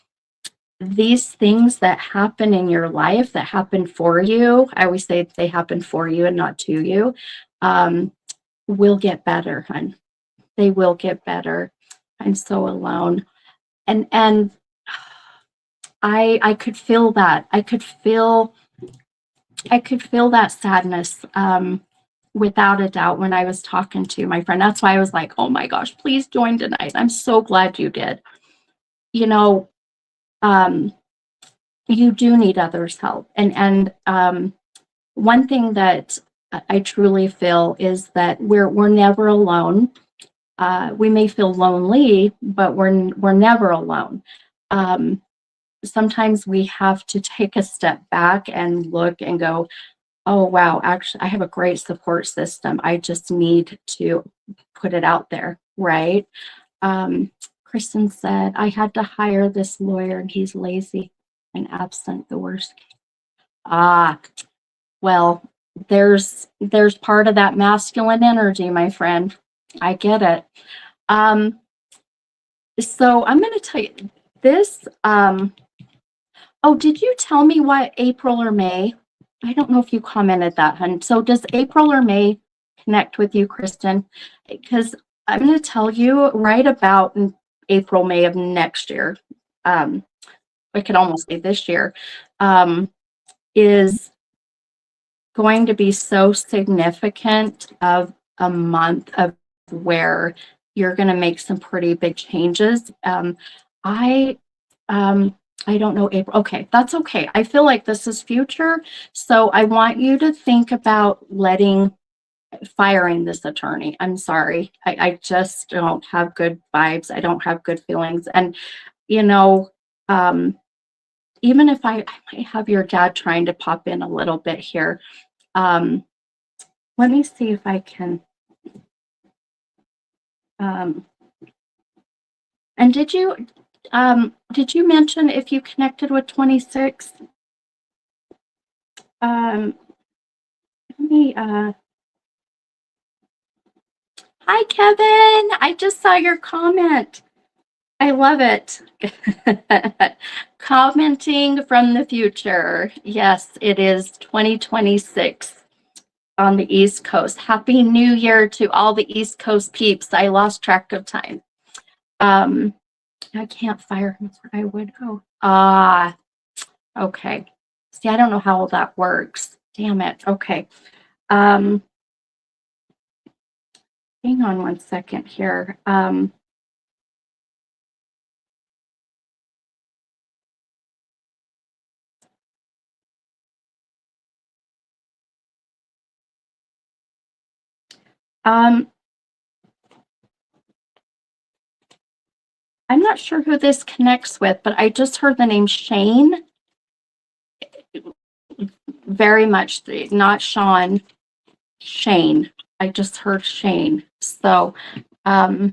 these things that happen in your life, that happen for you, I always say they happen for you and not to you, will get better, hun. They will get better. I'm so alone. And I could feel that. I could feel that sadness, without a doubt, when I was talking to my friend. That's why I was like, oh my gosh, please join tonight. I'm so glad you did. You know, you do need others' help. And one thing that I truly feel is that we're never alone. We may feel lonely, but we're never alone. Sometimes we have to take a step back and look and go, oh wow, actually I have a great support system. I just need to put it out there, right? Kristen said, I had to hire this lawyer and he's lazy and absent, the worst. Well, there's part of that masculine energy, my friend. I get it. So I'm going to tell you this. Oh, did you tell me what April or May? I don't know if you commented that, hun. So does April or May connect with you, Kristen? Because I'm going to tell you right about in April, May of next year. I could almost say this year, is going to be so significant of a month of where you're going to make some pretty big changes. I don't know, April. Okay, that's okay. I feel like this is future. So I want you to think about firing this attorney. I'm sorry. I just don't have good vibes. I don't have good feelings. And, you know, even if I might have your dad trying to pop in a little bit here. Let me see if I can. And did you mention if you connected with 26? Let me. Hi, Kevin. I just saw your comment. I love it. Commenting from the future. Yes, it is 2026 on the East Coast. Happy New Year to all the East Coast peeps. I lost track of time. I can't fire him. I would. Oh, okay. See, I don't know how that works. Damn it. Okay. Hang on one second here. I'm not sure who this connects with, but I just heard the name Shane. Very much, not Sean, Shane. I just heard Shane. So, oh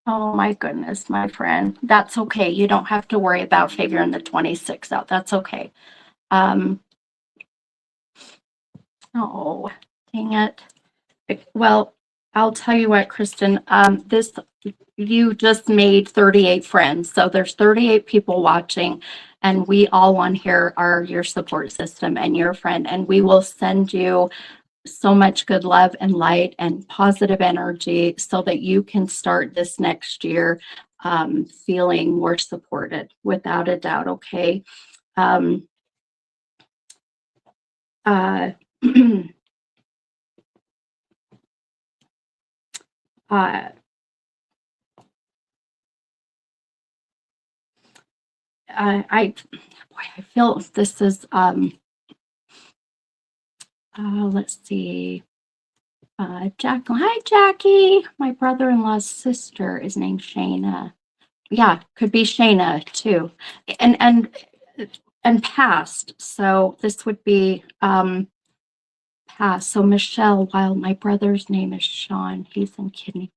my goodness, my friend. That's okay. You don't have to worry about figuring the 26 out. That's okay. Oh, dang it. Well, I'll tell you what, Kristen, you just made 38 friends. So there's 38 people watching, and we all on here are your support system and your friend, and we will send you so much good love and light and positive energy so that you can start this next year feeling more supported, without a doubt. Okay. Um, uh, uh, boy, I feel this is, let's see, hi, Jackie. My brother-in-law's sister is named Shayna. Yeah, could be Shayna too, and and past. So this would be past. So Michelle, while my brother's name is Sean, he's in kidney.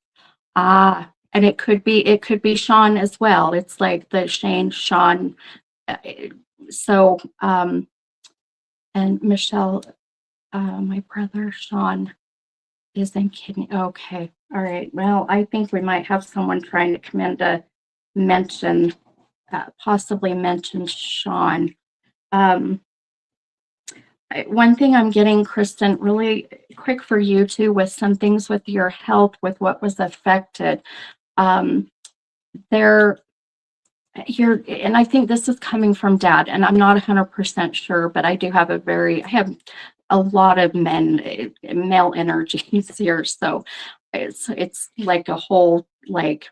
Ah, and it could be Sean as well. It's like the Shane Sean. uh, So and Michelle, my brother Sean is in kidney. Okay, all right. Well, I think we might have someone trying to come in to mention, possibly mention Sean. Um, One thing I'm getting, Kristen, really quick for you too, with some things with your health, with what was affected. Um, there, here, and I think this is coming from Dad, and I'm not 100% sure, but I do have I have a lot of male energies here, so it's like a whole like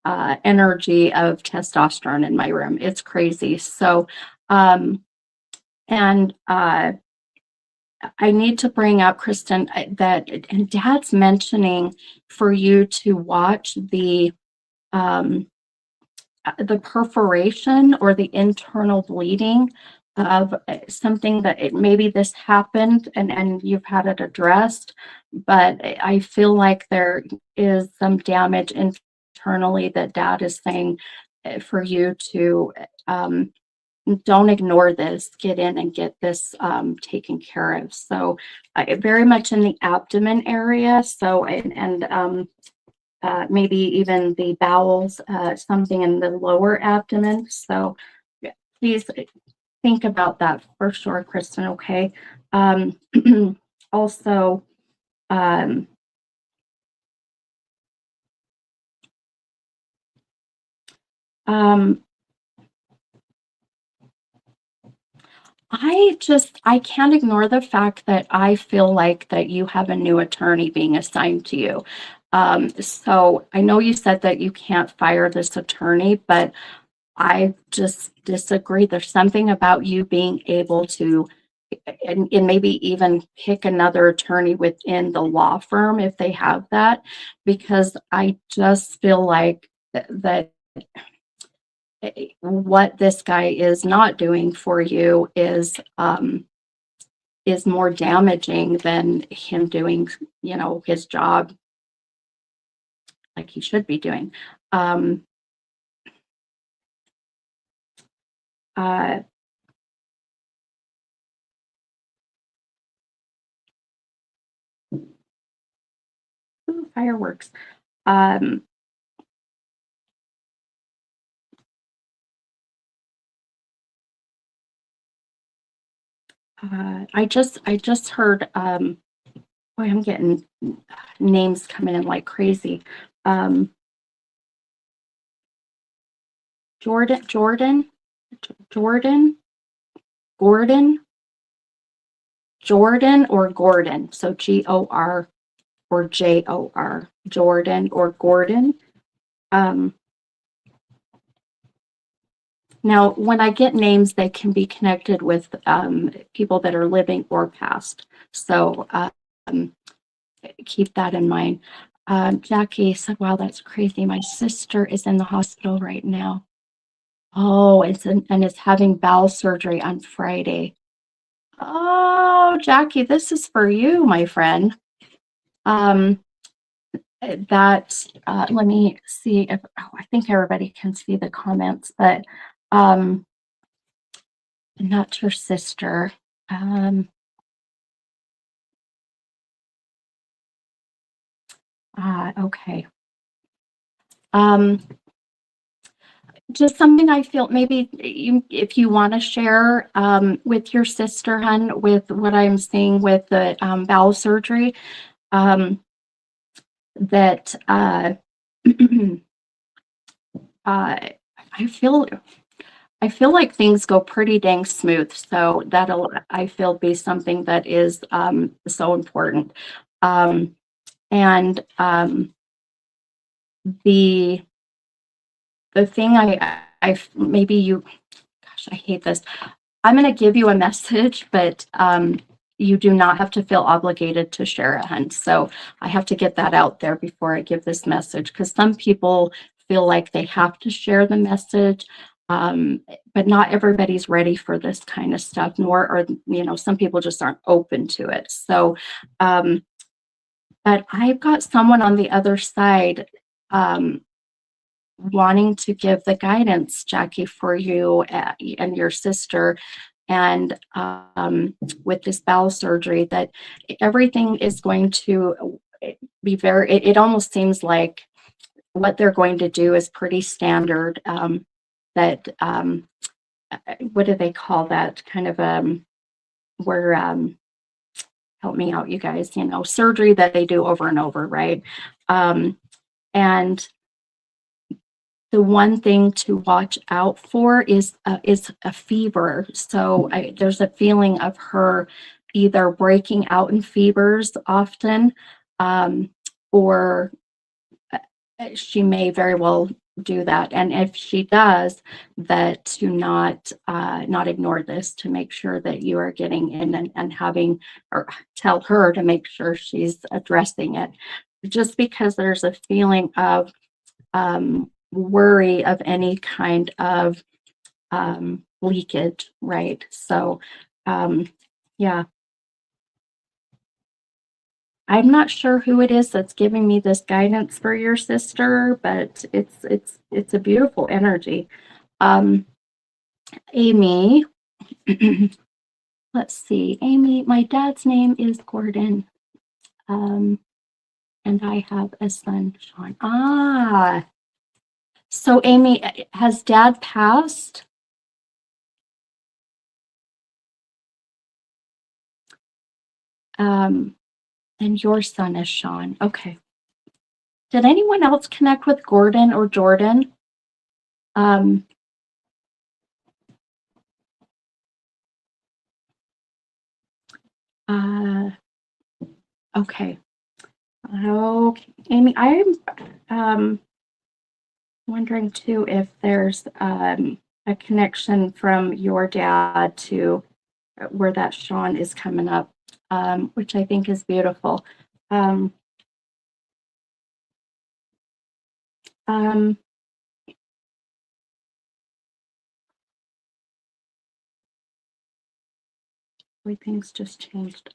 energy of testosterone in my room. It's crazy. So, and I need to bring up, Kristen, that and Dad's mentioning for you to watch um, the perforation or the internal bleeding of something that maybe this happened and you've had it addressed, but I feel like there is some damage internally that Dad is saying for you to don't ignore this, get in and get this taken care of. So very much in the abdomen area. So, maybe even the bowels, something in the lower abdomen. So yeah, please think about that for sure, Kristen, okay? Um, also, um, um, I can't ignore the fact that I feel like that you have a new attorney being assigned to you. So I know you said that you can't fire this attorney, but I just disagree. There's something about you being able to, and maybe even pick another attorney within the law firm if they have that, because I just feel like that what this guy is not doing for you is more damaging than him doing, his job like he should be doing. Um, uh, ooh, fireworks. Um, I just heard. Boy, I'm getting names coming in like crazy. Um, Jordan, Jordan, Gordon, Jordan or Gordon. So Gor or Jor, Jordan or Gordon. Um, Now, when I get names, they can be connected with people that are living or past. So keep that in mind. Jackie said, wow, that's crazy. My sister is in the hospital right now. Oh, and is having bowel surgery on Friday. Oh, Jackie, this is for you, my friend. Um, let me see if, I think everybody can see the comments, but not your sister. Okay. Um, just something I feel maybe if you want to share with your sister, hun, with what I'm seeing with the bowel surgery, um, that I feel like things go pretty dang smooth. So that'll, I feel, be something that is so important. Um, and the thing I maybe you, gosh, I hate this. I'm going to give you a message, but you do not have to feel obligated to share it, hun. So I have to get that out there before I give this message, because some people feel like they have to share the message, but not everybody's ready for this kind of stuff, nor are, some people just aren't open to it. So, but I've got someone on the other side wanting to give the guidance, Jackie, for you and your sister, and with this bowel surgery, that everything is going to be very, it almost seems like what they're going to do is pretty standard. That what do they call that kind of where help me out, you guys, surgery that they do over and over, right? And the one thing to watch out for is a fever. So there's a feeling of her either breaking out in fevers often, or she may very well do that. And if she does, that to not ignore this, to make sure that you are getting in and having, or tell her to make sure she's addressing it. Just because there's a feeling of worry of any kind of leakage, right? So, yeah, I'm not sure who it is that's giving me this guidance for your sister, but it's a beautiful energy. Amy, let's see, Amy, my dad's name is Gordon, and I have a son, Sean. Ah, so Amy, has dad passed? And your son is Sean. Okay. Did anyone else connect with Gordon or Jordan? Uh, okay. Okay, Amy, I'm wondering too if there's a connection from your dad to where that Sean is coming up, which I think is beautiful. Everything's just changed.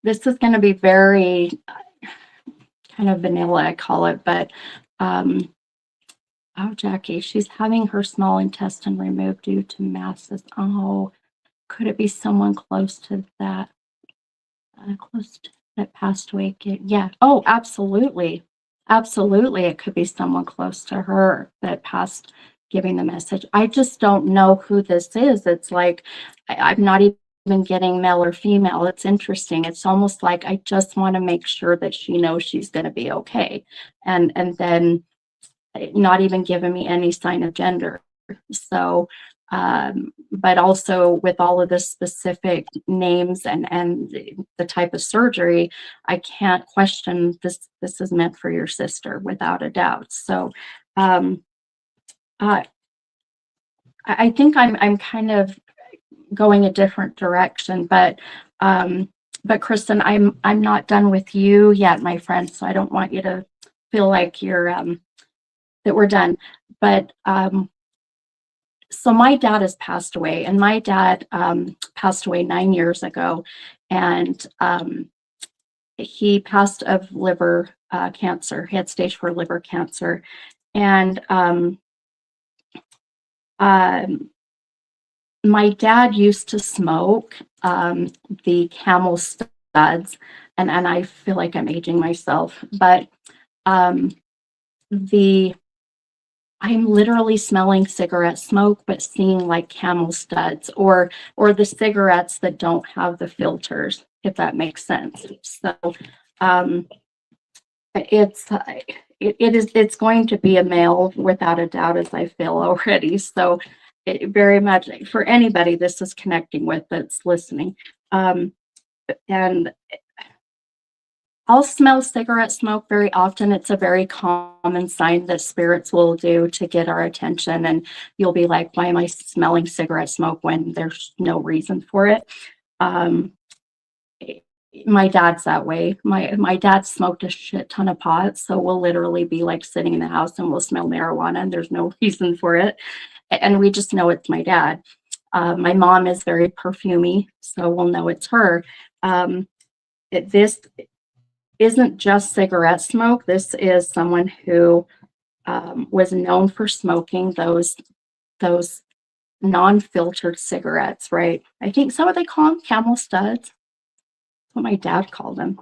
This is going to be very kind of vanilla, I call it, but oh, Jackie, she's having her small intestine removed due to masses. Oh, could it be someone close to that? Close to that passed away? Yeah. Oh, absolutely. Absolutely. It could be someone close to her that passed, giving the message. I just don't know who this is. It's like, I'm not even getting male or female. It's interesting. It's almost like I just want to make sure that she knows she's going to be okay. And then not even giving me any sign of gender. So, but also with all of the specific names and the type of surgery, I can't question this. This is meant for your sister without a doubt. So, I think I'm kind of going a different direction, but Kristen, I'm not done with you yet, my friend. So I don't want you to feel like you're that we're done. But so my dad has passed away, and my dad passed away 9 years ago, and he passed of liver cancer. He had stage 4 liver cancer. And my dad used to smoke the Camel studs, and I feel like I'm aging myself, but I'm literally smelling cigarette smoke, but seeing like Camel studs or the cigarettes that don't have the filters, if that makes sense. So um, it's going to be a male without a doubt, as I feel already. So it very much for anybody this is connecting with that's listening. And I'll smell cigarette smoke very often. It's a very common sign that spirits will do to get our attention. And you'll be like, why am I smelling cigarette smoke when there's no reason for it? My dad's that way. My dad smoked a shit ton of pot. So we'll literally be like sitting in the house and we'll smell marijuana and there's no reason for it. And we just know it's my dad. My mom is very perfumey, so we'll know it's her. This isn't just cigarette smoke. This is someone who was known for smoking those non-filtered cigarettes, right? I think some of they call them Camel studs. That's what my dad called them.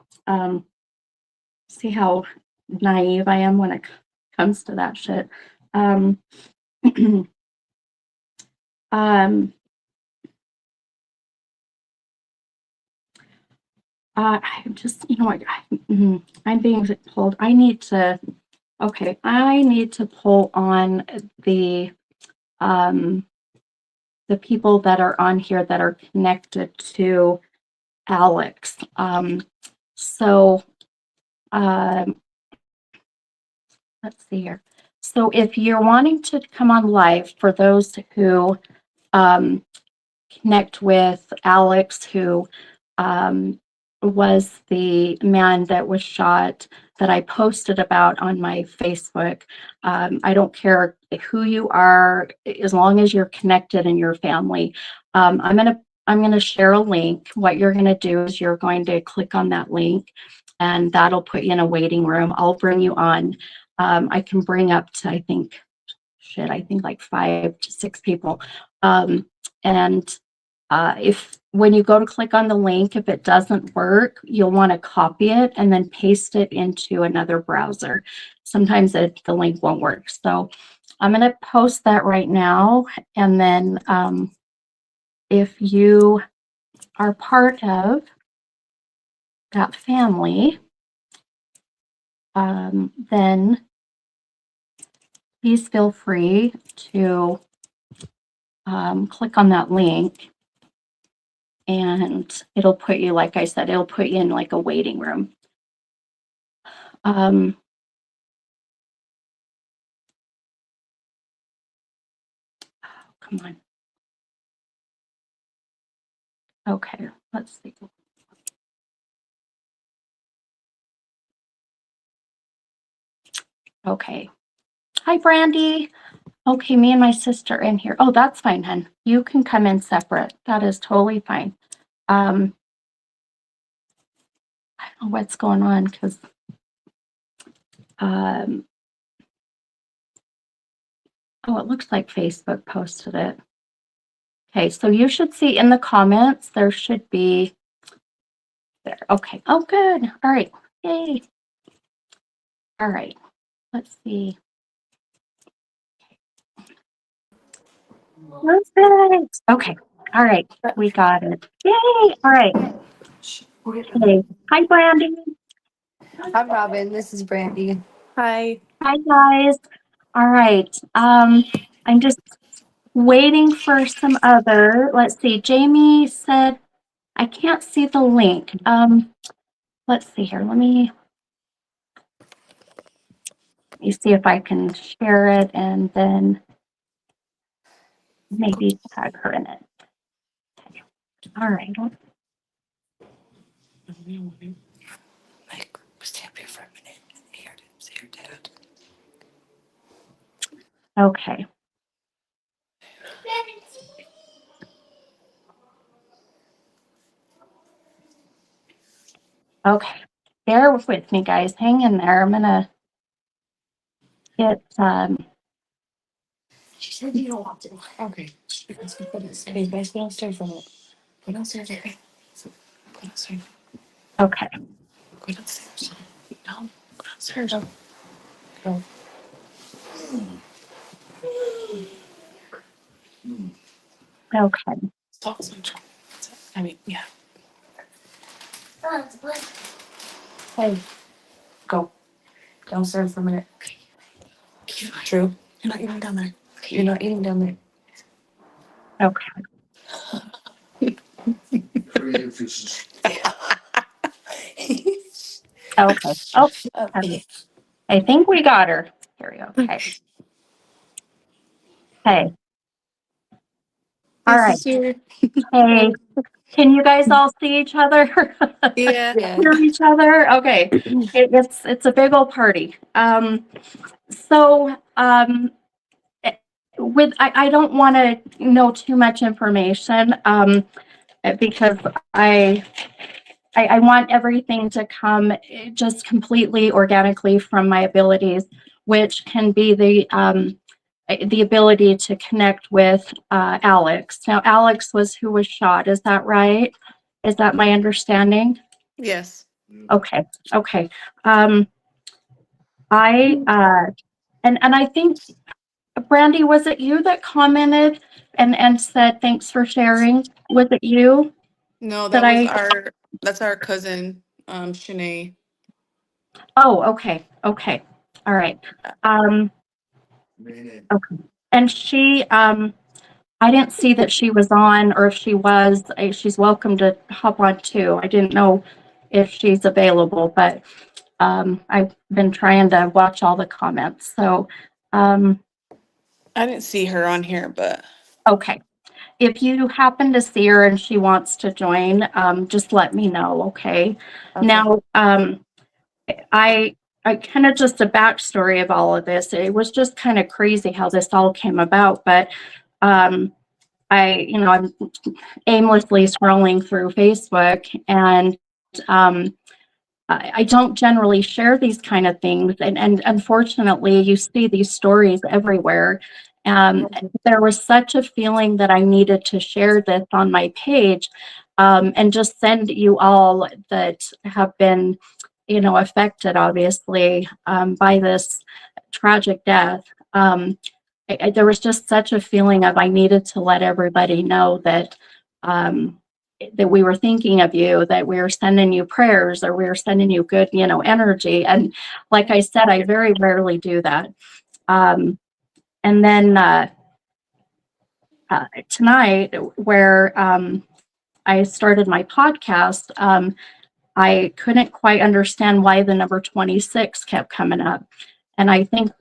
See how naive I am when it comes to that shit. I'm just, you know what, I'm being told I need to pull on the people that are on here that are connected to Alex. So let's see here. So if you're wanting to come on live, for those who connect with Alex, who was the man that was shot that I posted about on my Facebook. I don't care who you are, as long as you're connected in your family. I'm gonna share a link. What you're gonna do is you're going to click on that link, and that'll put you in a waiting room. I'll bring you on. I can bring up to I think like 5 to 6 people, and if when you go to click on the link, if it doesn't work, you'll want to copy it and then paste it into another browser. Sometimes the link won't work. So I'm going to post that right now. And then if you are part of that family, then please feel free to click on that link. And it'll put you, like I said, it'll put you in like a waiting room. Come on. Okay, let's see. Okay. Hi, Brandy. Okay, me and my sister in here. Oh, that's fine, hun. You can come in separate. That is totally fine. I don't know what's going on because oh, it looks like Facebook posted it. Okay, so you should see in the comments, there should be there. Okay. Oh, good. All right. Yay. All right. Let's see. Perfect. Okay. All right. We got it. Yay. All right. Okay. Hi, Brandy. I'm Robin. This is Brandy. Hi. Hi, guys. All right. I'm just waiting for some other. Let's see. Jamie said I can't see the link. Let's see here. Let me see if I can share it and then maybe tag her in it. Okay. All right. Mike, stand here for a minute. Here, say your dad. Okay. Okay. bear with me, guys. Hang in there. I'm gonna get She said you don't want to. Okay. Hey, you guys go downstairs for a minute. Go downstairs, okay? Go downstairs. okay. Go downstairs. No, go downstairs. Go. Go. Okay. Stop. I mean, yeah. Hey, go downstairs for a minute. True. You're not eating down there. You're not eating down there. Okay. Okay. Oh, Okay. I think we got her. Here we go. Okay. Hey. All This right. is here. Hey, can you guys all see each other? Yeah. Hear each other? Okay. It's a big old party. So with I don't want to know too much information because I want everything to come just completely organically from my abilities, which can be the ability to connect with Alex. Now, Alex was who was shot. Is that right? Is that my understanding? Yes. Okay. Okay. Um, I and I think Brandy, was it you that commented and said thanks for sharing? Was it you No, that that was I? that's our cousin, Shanae. Oh, okay. Okay. All right. Um, okay. And she, I didn't see that she was on, or if she was, she's welcome to hop on too. I didn't know if she's available, but I've been trying to watch all the comments. So, I didn't see her on here, but okay. If you happen to see her and she wants to join, just let me know, okay? okay. Now, I kind of just a backstory of all of this. It was just kind of crazy how this all came about, but um, I'm aimlessly scrolling through Facebook, and I don't generally share these kind of things, and unfortunately, you see these stories everywhere. There was such a feeling that I needed to share this on my page, and just send you all that have been, affected, obviously, by this tragic death. There was just such a feeling of I needed to let everybody know um, that we were thinking of you, that we were sending you prayers, or we were sending you good, energy. And like I said, I very rarely do that. And then tonight, where I started my podcast, I couldn't quite understand why the number 26 kept coming up. And I think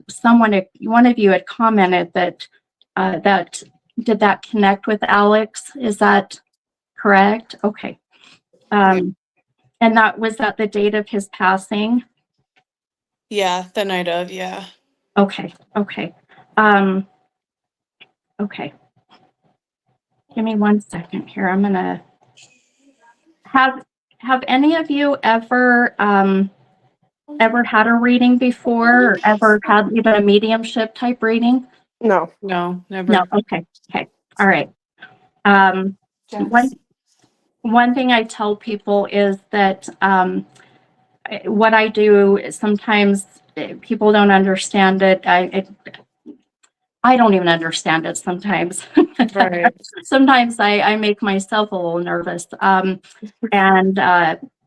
one of you had commented that did that connect with Alex? Is that correct? Okay. Yeah. And was that the date of his passing? Yeah, the night of, yeah. Okay. Okay. Um, okay. Give me 1 second here. I'm gonna have any of you ever had a reading before, or ever had even a mediumship type reading? No. No, never. No. Okay. Okay. All right. Um, one Jess. one thing I tell people is that what I do is sometimes people don't understand it. I don't even understand it sometimes. Right. Sometimes I make myself a little nervous. And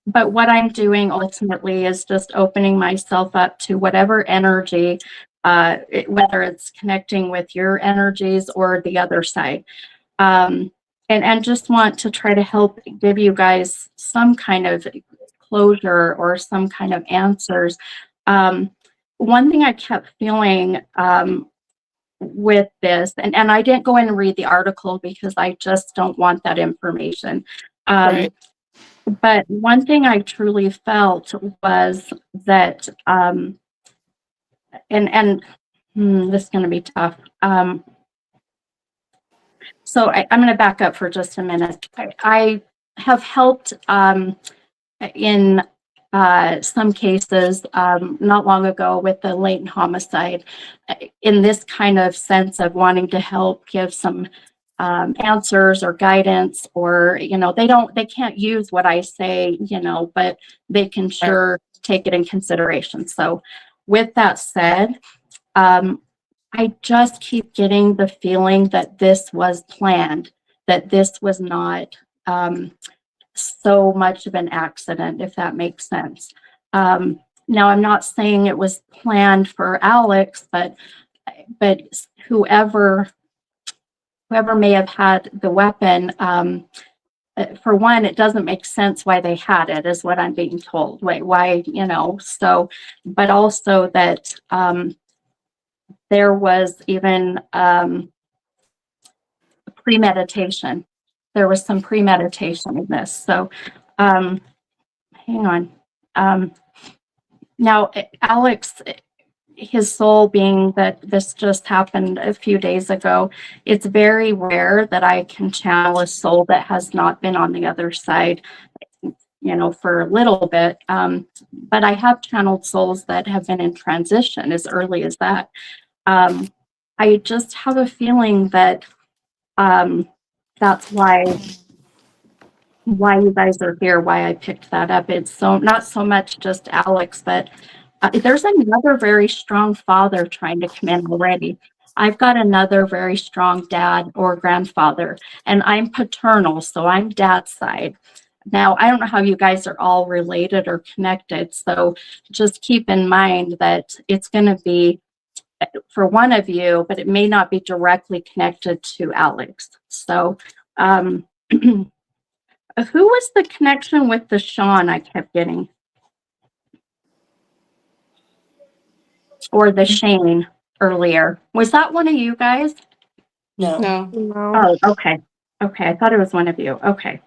but what I'm doing ultimately is just opening myself up to whatever energy, whether it's connecting with your energies or the other side. Um, and just want to try to help give you guys some kind of closure or some kind of answers. Um, One thing I kept feeling with this, and I didn't go in and read the article because I just don't want that information. Right. But one thing I truly felt was that, this is going to be tough. So I'm going to back up for just a minute. I have helped in some cases not long ago with the latent homicide, in this kind of sense of wanting to help give some answers or guidance, or they can't use what I say, but they can sure take it in consideration. So with that said, I just keep getting the feeling that this was planned, that this was not so much of an accident, if that makes sense. Now, I'm not saying it was planned for Alex, but whoever may have had the weapon, for one, it doesn't make sense why they had it, is what I'm being told. Why, so, but also that there was even premeditation. There was some premeditation in this. So, hang on. Now, Alex, his soul, being that this just happened a few days ago, it's very rare that I can channel a soul that has not been on the other side, for a little bit. But I have channeled souls that have been in transition as early as that. I just have a feeling that that's why you guys are here, why I picked that up. It's so not so much just Alex, but there's another very strong father trying to come in already. I've got another very strong dad or grandfather, and I'm paternal, so I'm dad's side. Now, I don't know how you guys are all related or connected, so just keep in mind that it's going to be for one of you, but it may not be directly connected to Alex. So, who was the connection with the Sean I kept getting? Or the Shane earlier? Was that one of you guys? No. Oh, okay. Okay, I thought it was one of you. Okay.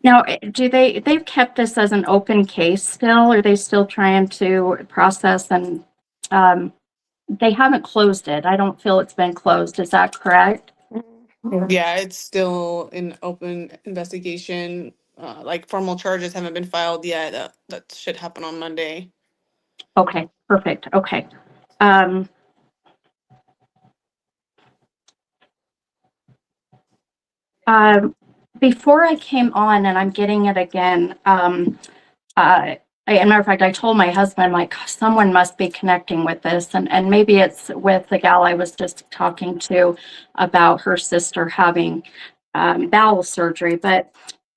Now, they've kept this as an open case still? Or are they still trying to process and they haven't closed it? I don't feel it's been closed. Is that correct? Yeah, it's still an open investigation. Like formal charges haven't been filed yet. That should happen on Monday. Okay, perfect. Okay. Before I came on, and I'm getting it again, as a matter of fact, I told my husband, like, someone must be connecting with this, and maybe it's with the gal I was just talking to about her sister having bowel surgery. But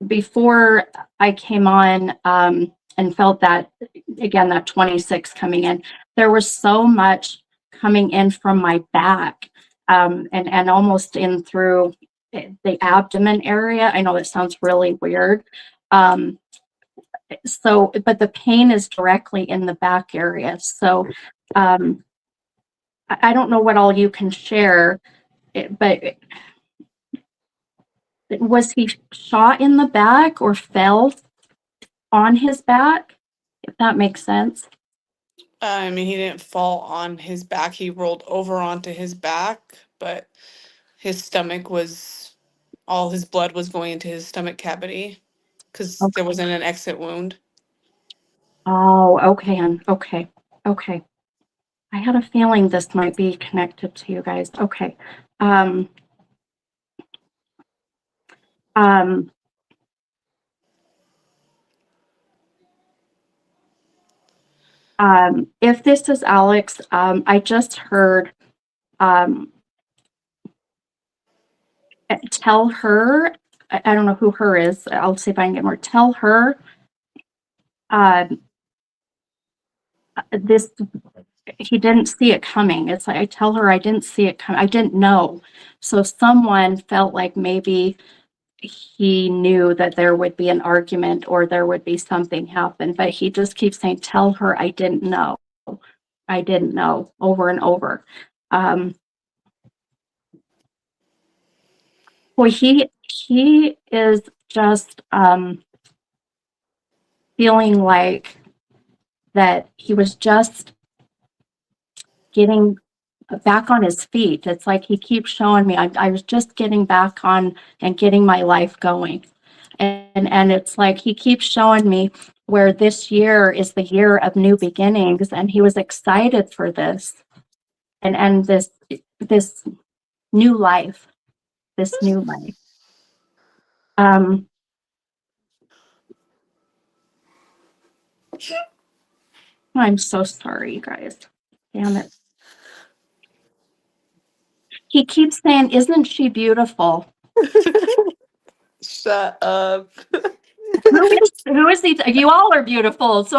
before I came on and felt that, again, that 26 coming in, there was so much coming in from my back and almost in through the abdomen area. I know it sounds really weird. So, but the pain is directly in the back area. So, I don't know what all you can share, but was he shot in the back or fell on his back? If that makes sense. I mean, he didn't fall on his back. He rolled over onto his back, but his stomach was, all his blood was going into his stomach cavity because there wasn't an exit wound. Oh, okay. Okay. Okay. I had a feeling this might be connected to you guys. Okay. If this is Alex, I just heard, tell her, I don't know who her is. I'll see if I can get more. Tell her, this, he didn't see it coming. It's like, I tell her I didn't see it coming. I didn't know. So someone felt like maybe he knew that there would be an argument or there would be something happen, but he just keeps saying, tell her I didn't know. I didn't know, over and over. Well, he is just feeling like that he was just getting back on his feet. It's like he keeps showing me I was just getting back on and getting my life going. And it's like he keeps showing me where this year is the year of new beginnings, and he was excited for this and this new life, this new life. Um, I'm so sorry, you guys. Damn it. He keeps saying, "Isn't she beautiful?" Shut up. Who is he? You all are beautiful. So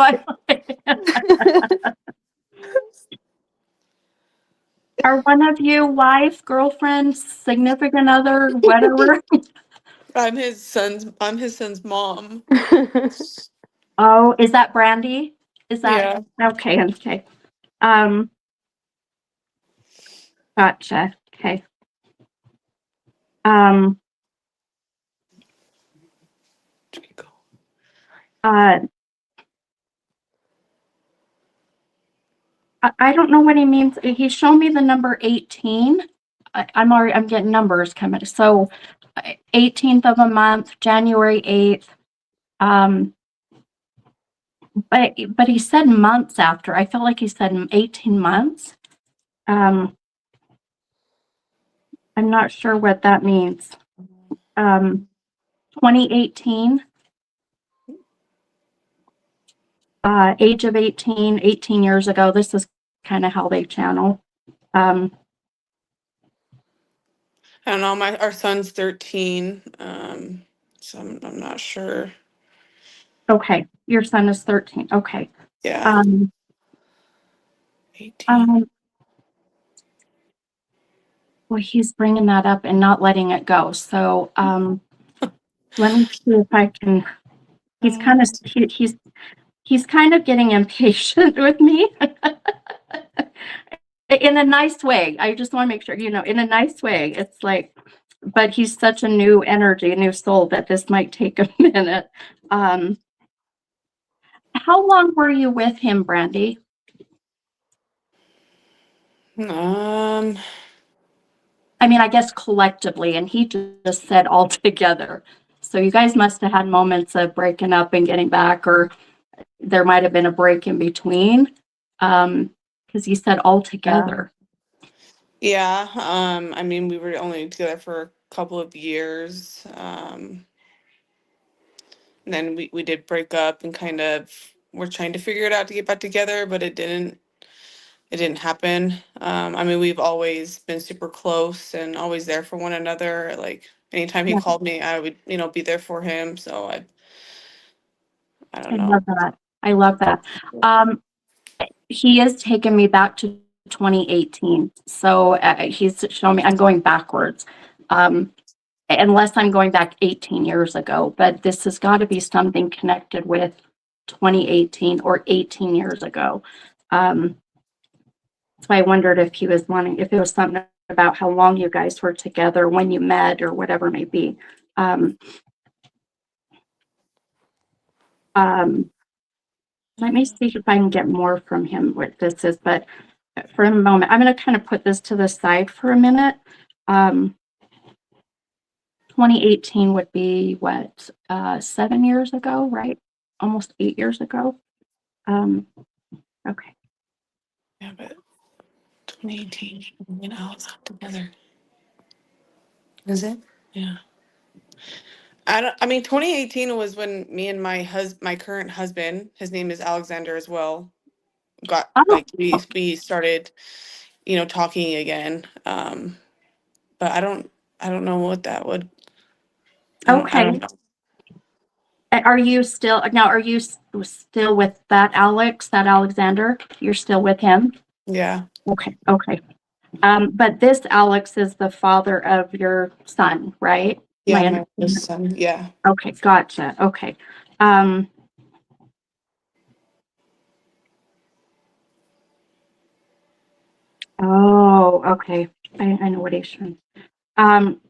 are one of you wife, girlfriend, significant other, whatever? I'm his son's mom. Oh, is that Brandy? Is that Yeah. okay? Okay. Um, gotcha. Okay. Um, uh, I don't know what he means. He showed me the number 18. I'm getting numbers coming. So 18th of a month, January 8th. Um, but he said months after. I felt like he said 18 months. Um, I'm not sure what that means. 2018, age of 18 years ago. This is kind of how they channel. Um, I don't know. Our son's 13. So I'm not sure. okay, your son is 13. Okay. Yeah. Um, 18. um, well, he's bringing that up and not letting it go. So let me see if I can. He's kind of he's kind of getting impatient with me in a nice way. I just want to make sure, in a nice way. It's like, but he's such a new energy, a new soul that this might take a minute. Um, how long were you with him, Brandy? Um, I mean, I guess collectively, and he just said all together. So you guys must have had moments of breaking up and getting back, or there might have been a break in between. Because he said all together. yeah. I mean, we were only together for a couple of years. And then we did break up and kind of we're trying to figure it out to get back together, but it didn't happen. I mean, we've always been super close and always there for one another. Like anytime he Yeah, called me, I would, be there for him. So I I don't know. love that. I love that. Um, he has taken me back to 2018. So he's showing me I'm going backwards. Um, unless I'm going back 18 years ago, but this has got to be something connected with 2018 or 18 years ago. Um, so I wondered if he was wanting, if it was something about how long you guys were together, when you met, or whatever it may be. Um, um, let me see if I can get more from him what this is, but for a moment, I'm going to kind of put this to the side for a minute. 2018 would be what, 7 years ago, right? Almost 8 years ago. Okay. Yeah, but 2018, me and Alex got together. Is it? Yeah. I mean, 2018 was when me and my current husband, his name is Alexander as well, got Oh, like we started, talking again. But I don't know what that would. I okay. don't know. Are you still now? Are you still with that Alex, that Alexander? You're still with him? Yeah. Okay. Okay. But this Alex is the father of your son, right? Yeah, My my oldest son. Yeah. okay, gotcha. Okay. Um, oh, okay. I know what he's trying. Um,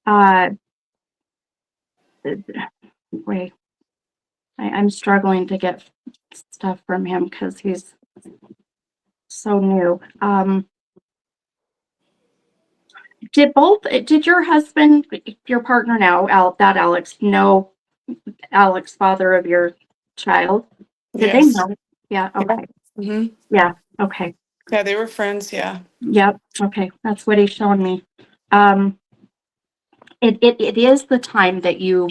uh, wait, I'm struggling to get stuff from him because he's so new. Did your husband, your partner now, Alex, know Alex, father of your child? Did they Yes. know? Yeah, okay. Hmm. Yeah, okay. Yeah, they were friends. Yeah. Yep, okay. That's what he's showing me. Um, it is the time that you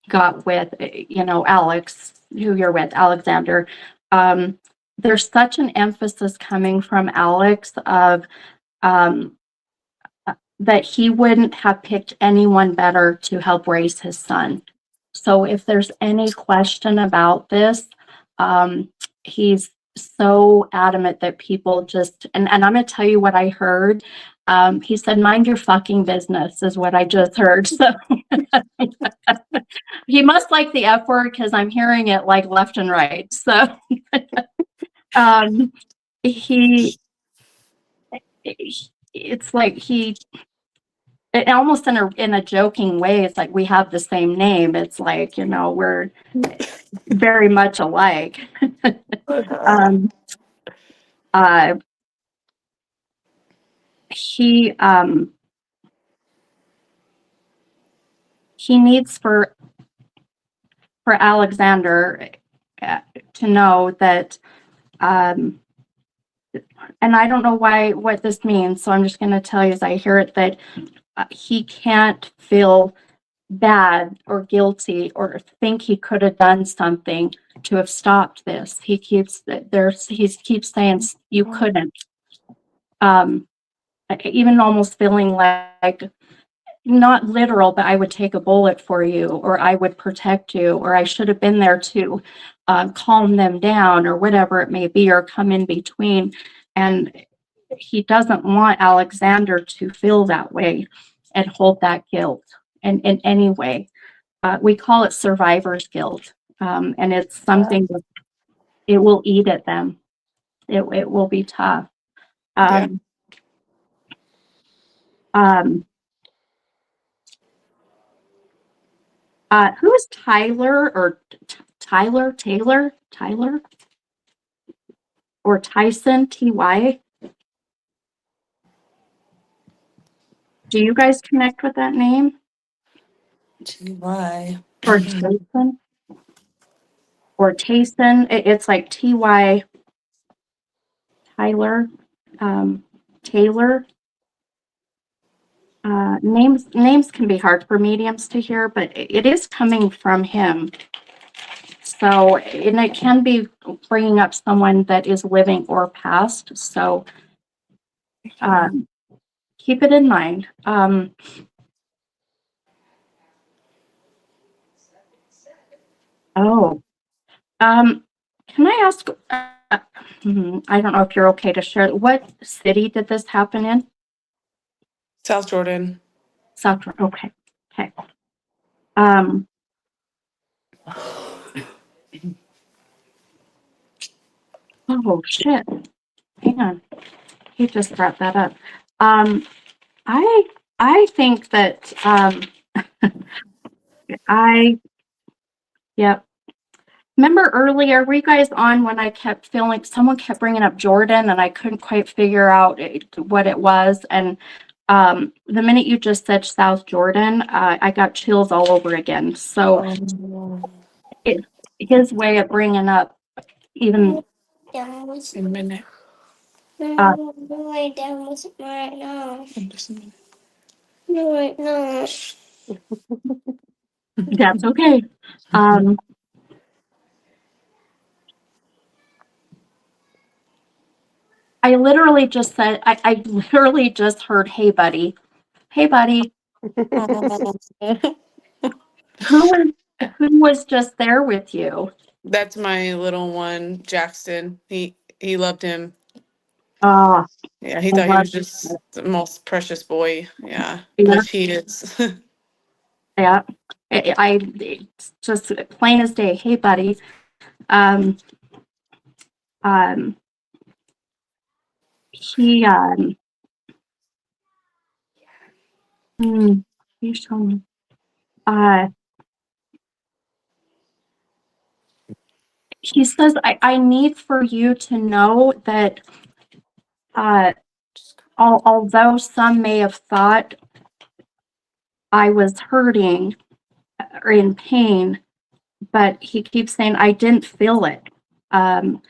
got with, Alex, who you're with, Alexander. Um, there's such an emphasis coming from Alex of um, that he wouldn't have picked anyone better to help raise his son. So if there's any question about this, he's so adamant that people just, and I'm going to tell you what I heard. He said, mind your fucking business, is what I just heard. So he must like the F word because I'm hearing it like left and right. So um, he, it's like it almost in a joking way, it's like we have the same name. It's like, we're very much alike. um, uh, he he needs for Alexander to know that, and I don't know what this means, so I'm just going to tell you as I hear it that he can't feel bad or guilty or think he could have done something to have stopped this. He keeps saying you couldn't. Even almost feeling like not literal, but I would take a bullet for you, or I would protect you, or I should have been there to calm them down, or whatever it may be, or come in between. And he doesn't want Alexander to feel that way and hold that guilt in any way. We call it survivor's guilt, and it's something that it will eat at them. It will be tough. Yeah. Um, um, who is Tyler or Tyler or Tyson, TY? Do you guys connect with that name? Why? Or Tyson? Or Tayson? It's like TY Tyler, Taylor. Names can be hard for mediums to hear, but it is coming from him. So, and it can be bringing up someone that is living or past. So, um, keep it in mind. Oh, can I ask? I don't know if you're okay to share. What city did this happen in? South Jordan. South. Okay. Okay. Um. Oh shit. Hang on. He just brought that up. Um. I I think that I yep. Remember earlier, were you guys on when I kept feeling someone kept bringing up Jordan and I couldn't quite figure out what it was? And the minute you just said South Jordan, I got chills all over again. So it, his way of bringing up even In a minute. uh, Right now. In just a minute. Right now. that's okay. Um, I literally just said, I literally just heard, "Hey, buddy, hey, buddy." Who was who was just there with you? That's my little one, Jackson. He loved him. Ah, Yeah, he I thought he love was just the most precious boy. Yeah, it. which he is. Yeah, it's just plain as day. Hey, buddy. Um, um, he, hmm, you show me. Uh, he says, I need for you to know that although some may have thought I was hurting or in pain, but he keeps saying I didn't feel it. And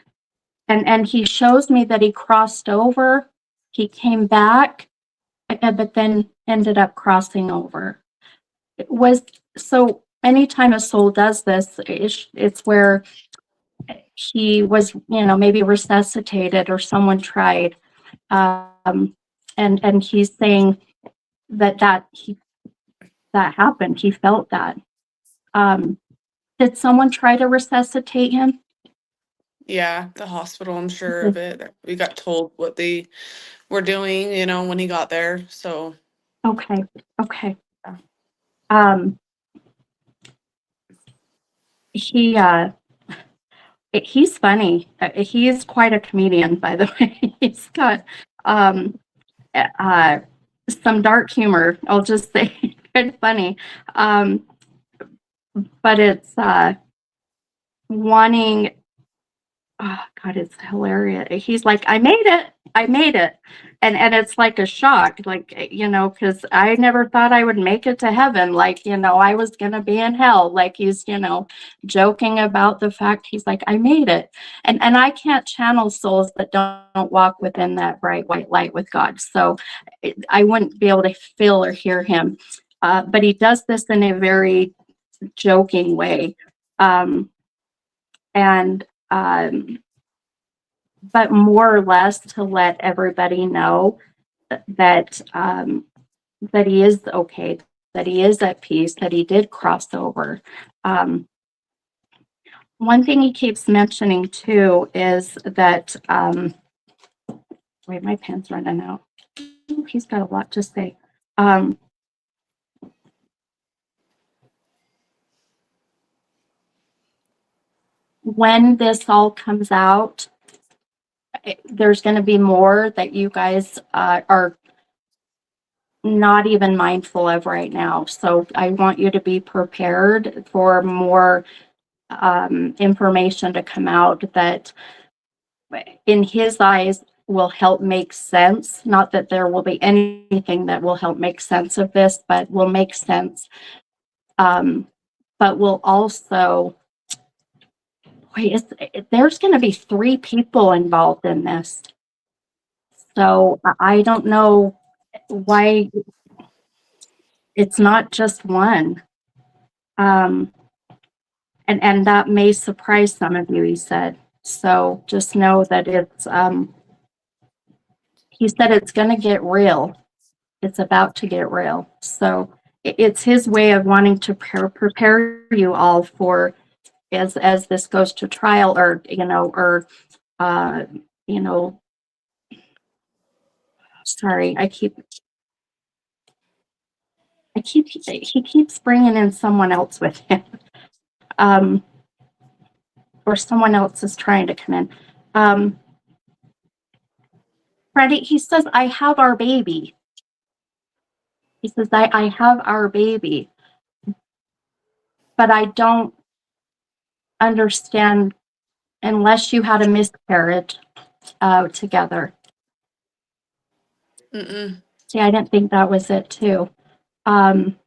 he shows me that he crossed over, he came back, but then ended up crossing over. It was so anytime a soul does this, it's where he was, maybe resuscitated or someone tried. And he's saying that happened. He felt that. Did someone try to resuscitate him? Yeah, the hospital, I'm sure of it. We got told what they were doing, when he got there. So Okay. Yeah. He's funny. He's quite a comedian, by the way. He's got uh, some dark humor. I'll just say, kind of funny. But it's wanting. Oh God, it's hilarious. He's like, I made it, and it's like a shock, like because I never thought I would make it to heaven. Like I was gonna be in hell. Like he's joking about the fact he's like, I made it, and I can't channel souls that don't walk within that bright white light with God. So I wouldn't be able to feel or hear him, but he does this in a very joking way, and but more or less to let everybody know that that he is okay, that he is at peace, that he did cross over. One thing he keeps mentioning too is that wait, my pen's running out. Ooh, he's got a lot to say. When this all comes out, there's going to be more that you guys are not even mindful of right now. So I want you to be prepared for more information to come out that in his eyes will help make sense. Not that there will be anything that will help make sense of this, but will make sense. But will also, there's going to be 3 people involved in this. So I don't know why it's not just one. And that may surprise some of you, he said. So just know that it's, he said it's going to get real. It's about to get real. So it's his way of wanting to prepare you all for as this goes to trial or, sorry, he keeps bringing in someone else with him. Or someone else is trying to come in. Freddie, he says, I have our baby. He says, I have our baby. But I don't understand unless you had a miscarriage together. Mm-mm. See, I didn't think that was it too. One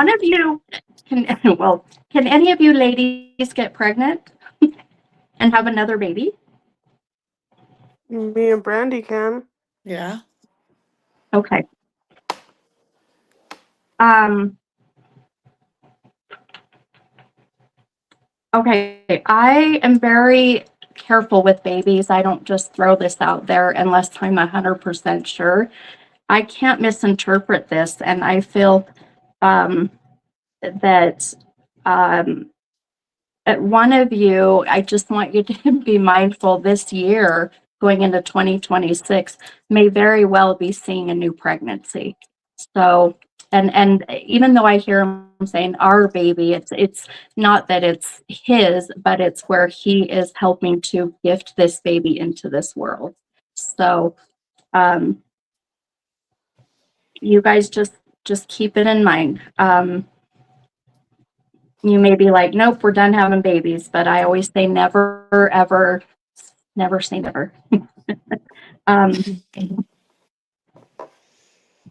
of you can, well, can any of you ladies get pregnant and have another baby? Me and Brandy can. Yeah. Okay. Okay, I am very careful with babies. I don't just throw this out there unless I'm 100% sure. I can't misinterpret this, and I feel that one of you, I just want you to be mindful this year going into 2026 may very well be seeing a new pregnancy. So, and even though I hear him saying our baby, it's not that it's his, but it's where he is helping to gift this baby into this world. So, you guys just just keep it in mind. You may be like, nope, we're done having babies, but I always say never, ever, never say never.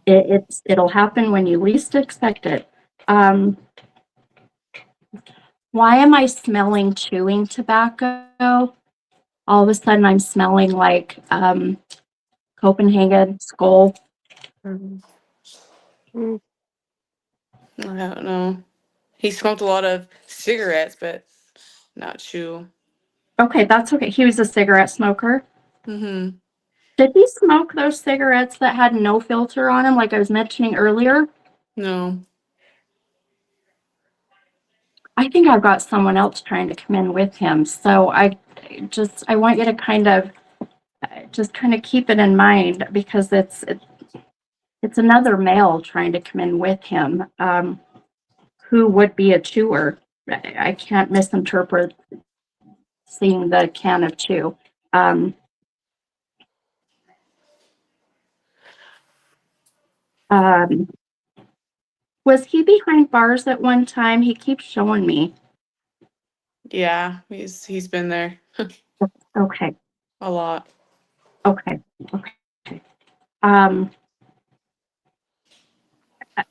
It'll happen when you least expect it. Why am I smelling chewing tobacco? All of a sudden, I'm smelling like Copenhagen Skull. I don't know. He smoked a lot of cigarettes, but not chew. Okay, that's okay. He was a cigarette smoker. Mm-hmm. Did he smoke those cigarettes that had no filter on them, like I was mentioning earlier? No. I think I've got someone else trying to come in with him. So I want you to kind of just kind of keep it in mind because it's another male trying to come in with him who would be a chewer. I can't misinterpret seeing the can of chew. Was he behind bars at one time? He keeps showing me. Yeah, he's been there Okay, a lot. okay. Um,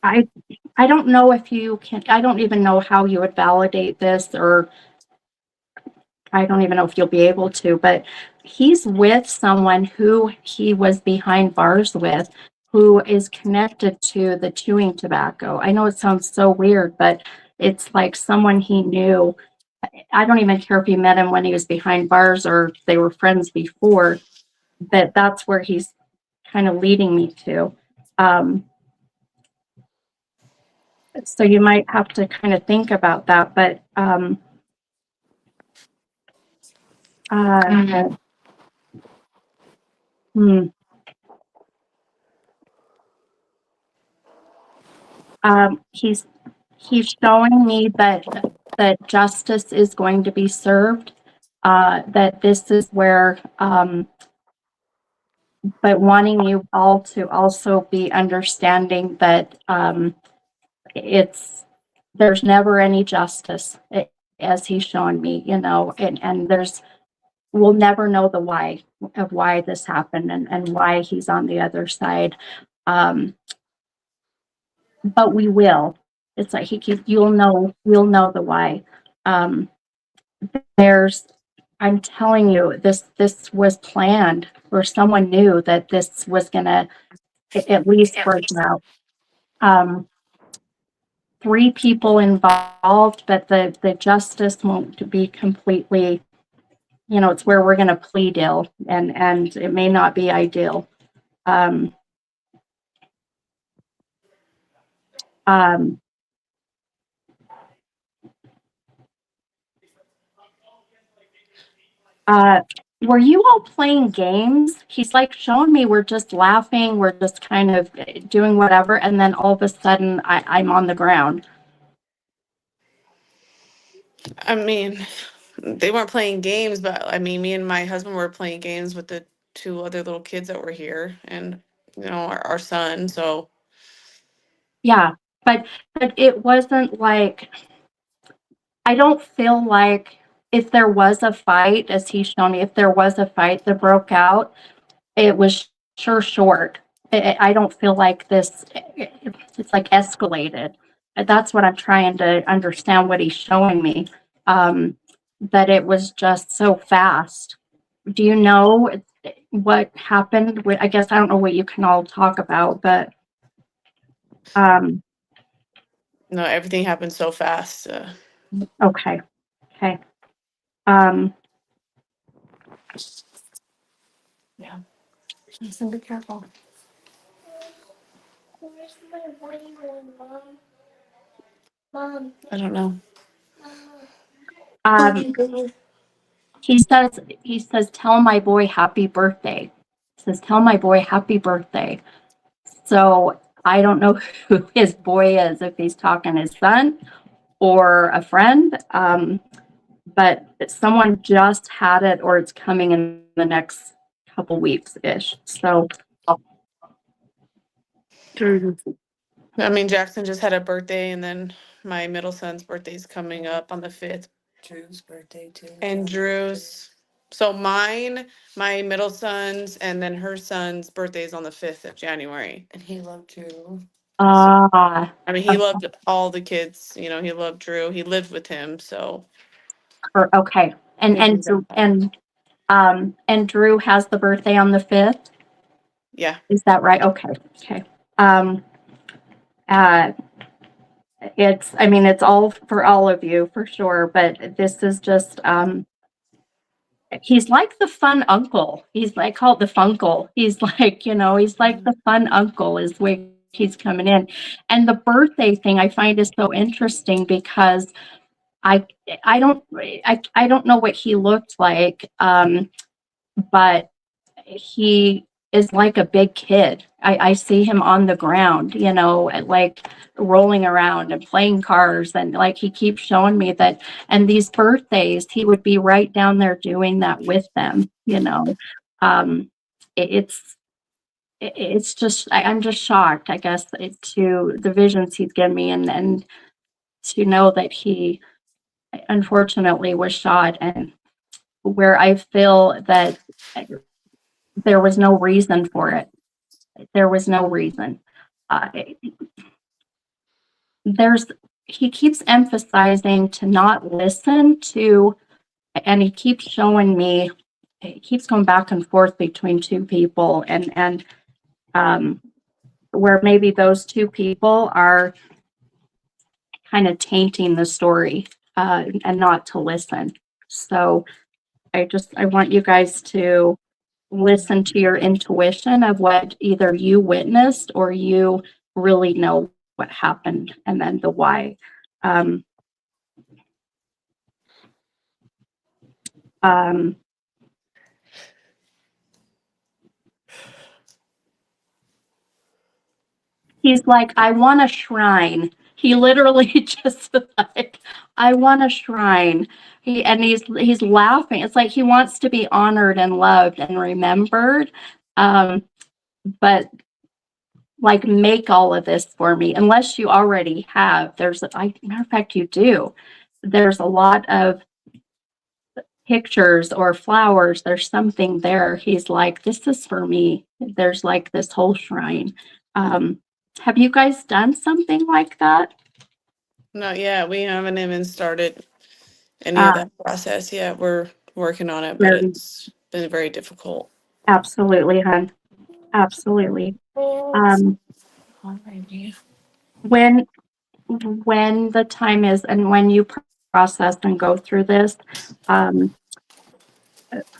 I I don't know if you can. I don't even know how you would validate this, or I don't even know if you'll be able to. But he's with someone who he was behind bars with, who is connected to the chewing tobacco. I know it sounds so weird, but it's like someone he knew. I don't even care if he met him when he was behind bars or they were friends before, but that's where he's kind of leading me to. So you might have to kind of think about that. But uh, hmm, he's showing me that justice is going to be served. That this is where, but wanting you all to also be understanding that it's there's never any justice, as he's showing me, and we'll never know the why of why this happened and why he's on the other side. Um, but we will. It's like we'll know the why. Um, there's, I'm telling you, this was planned, or someone knew that this was gonna at least work out. Um, 3 people involved, but the justice won't be completely. It's where we're going to plea deal, and it may not be ideal. Um, um, uh, were you all playing games? He's like showing me we're just laughing, we're just kind of doing whatever, and then all of a sudden I'm on the ground. I mean, they weren't playing games, but I mean, me and my husband were playing games with the 2 other little kids that were here, and our son. So Yeah, but it wasn't like, I don't feel like if there was a fight, as he's shown me, if there was a fight that broke out, it was sure short. I don't feel like this, it's like escalated. That's what I'm trying to understand what he's showing me. That it was just so fast. Do you know what happened? I guess I don't know what you can all talk about, but um, no, everything happened so fast. okay, okay. Um, Yeah. Listen, be careful. Where's my white one, Mom? Mom. I don't know. um, he says, tell my boy happy birthday. He says, tell my boy happy birthday. So I don't know who his boy is, if he's talking his son or a friend. But someone just had it, or it's coming in the next couple weeks ish. So I mean, Jackson just had a birthday, and then my middle son's birthday's coming up on the 5th. Drew's birthday too. And Drew's. So mine, my middle son's, and then her son's birthday is on the 5th of January. And he loved Drew. Ah, I mean, he loved all the kids. You know, he loved Drew. He lived with him, so. okay. And Drew has the birthday on the 5th. Yeah. Is that right? Okay. Okay. Um, uh, I mean, it's all for all of you for sure, but this is just, he's like the fun uncle. He's like called the funkle. He's like, he's like the fun uncle is the way he's coming in. And the birthday thing I find is so interesting because I I don't know what he looked like, but he is like a big kid. I see him on the ground, like rolling around and playing cars. And like he keeps showing me that. And these birthdays, he would be right down there doing that with them. Um, it's it's just I'm just shocked, I guess, to the visions he's given me, and to know that he unfortunately was shot, and where I feel that there was no reason for it. There was no reason. Uh, there's he keeps emphasizing to not listen to, and he keeps showing me. He keeps going back and forth between two people, and where maybe those two people are kind of tainting the story, and not to listen. So I want you guys to listen to your intuition of what either you witnessed or you really know what happened, and then the why. Um, um, he's like, I want a shrine. He literally just like, I want a shrine. He's laughing. It's like he wants to be honored and loved and remembered. But like, make all of this for me, unless you already have. Matter of fact, you do. There's a lot of pictures or flowers. There's something there. He's like, this is for me. There's like this whole shrine. Have you guys done something like that? Not yet. We haven't even started any of Uh, that process yet. We're working on it, but very, it's been very difficult. absolutely, hun. Absolutely. Alrighty. Um, when when the time is, and when you process and go through this, um,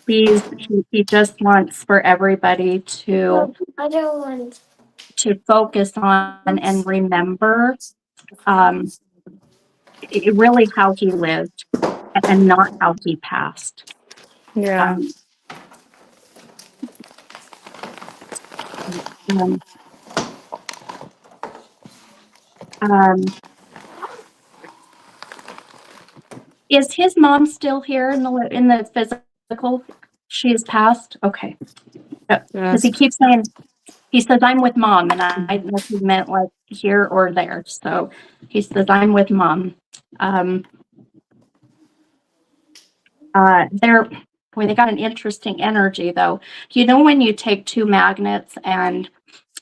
please, he just wants for everybody I don't want. to focus on and remember, um, really how he lived, and not how he passed. Yeah. Um, um, um, is his mom still here in the physical? She is passed. Okay, because Yes. he says I'm with mom, and I don't know if he meant like here or there. So he says I'm with mom. Um, they got an interesting energy though. When you take two magnets, and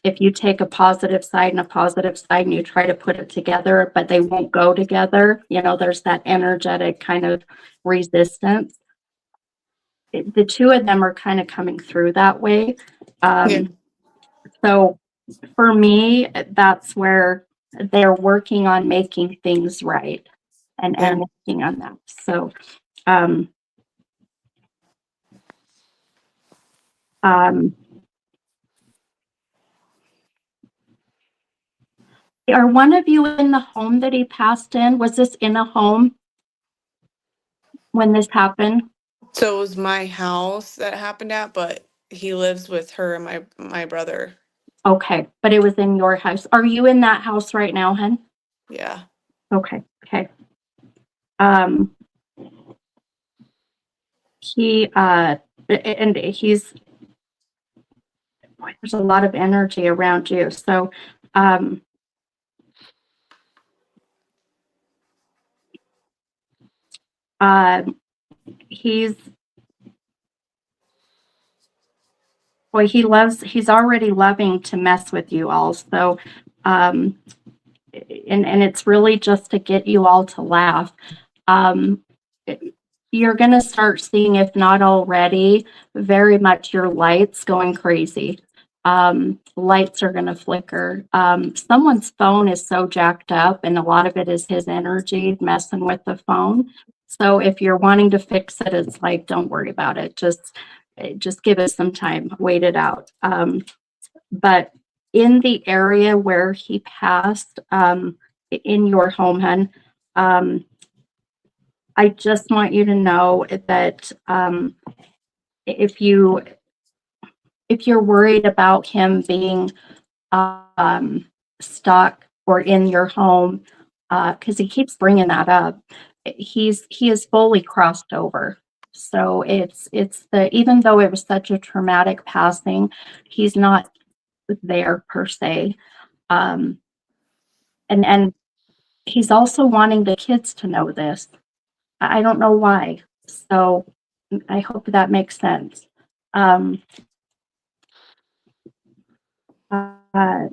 if you take a positive side and a positive side and you try to put it together, but they won't go together, there's that energetic kind of resistance. The two of them are kind of coming through that way. Yeah. So for me, that's where they're working on making things right, and Yeah. working on that. So, um, um, are one of you in the home that he passed in? Was this in a home when this happened? So it was my house that happened at, but he lives with her and my brother. Okay, but it was in your house. Are you in that house right now, hun? Yeah. Okay, okay. Um, he and he's there's a lot of energy around you. So, He's boy, he's already loving to mess with you all. So, um, and it's really just to get you all to laugh. Um, you're going to start seeing, if not already, very much your lights going crazy. Lights are going to flicker. Someone's phone is so jacked up, and a lot of it is his energy messing with the phone. So if you're wanting to fix it, it's like, don't worry about it. Just give it some time, wait it out. But in the area where he passed, in your home, hun, I just want you to know that if you if you're worried about him being stuck or in your home, because he keeps bringing that up, he is fully crossed over. So it's the even though it was such a traumatic passing, he's not there per se. Um, and he's also wanting the kids to know this. I don't know why. So I hope that makes sense. Um, uh,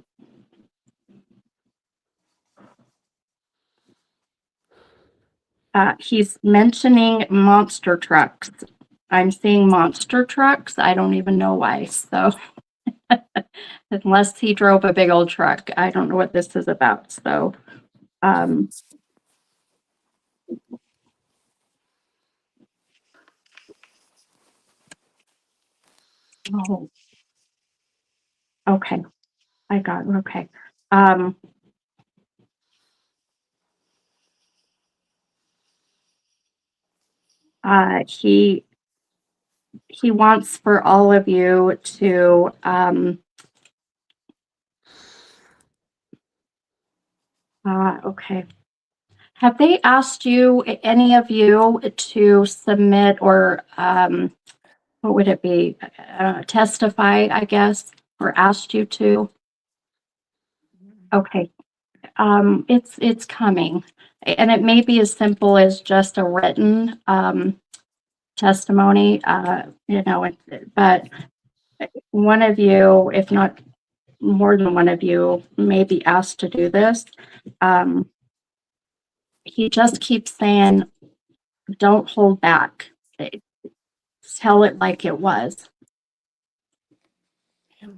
he's mentioning monster trucks. I'm seeing monster trucks. I don't even know why. So unless he drove a big old truck, I don't know what this is about. So, um, oh, okay. I got it. Okay. Um, he wants for all of you to okay. Have they asked you, any of you, to submit or what would it be? Testify, I guess, or asked you to? Okay. It's coming, and it may be as simple as just a written testimony. But one of you, if not more than one of you, may be asked to do this. Um, he just keeps saying, "Don't hold back. Tell it like it was."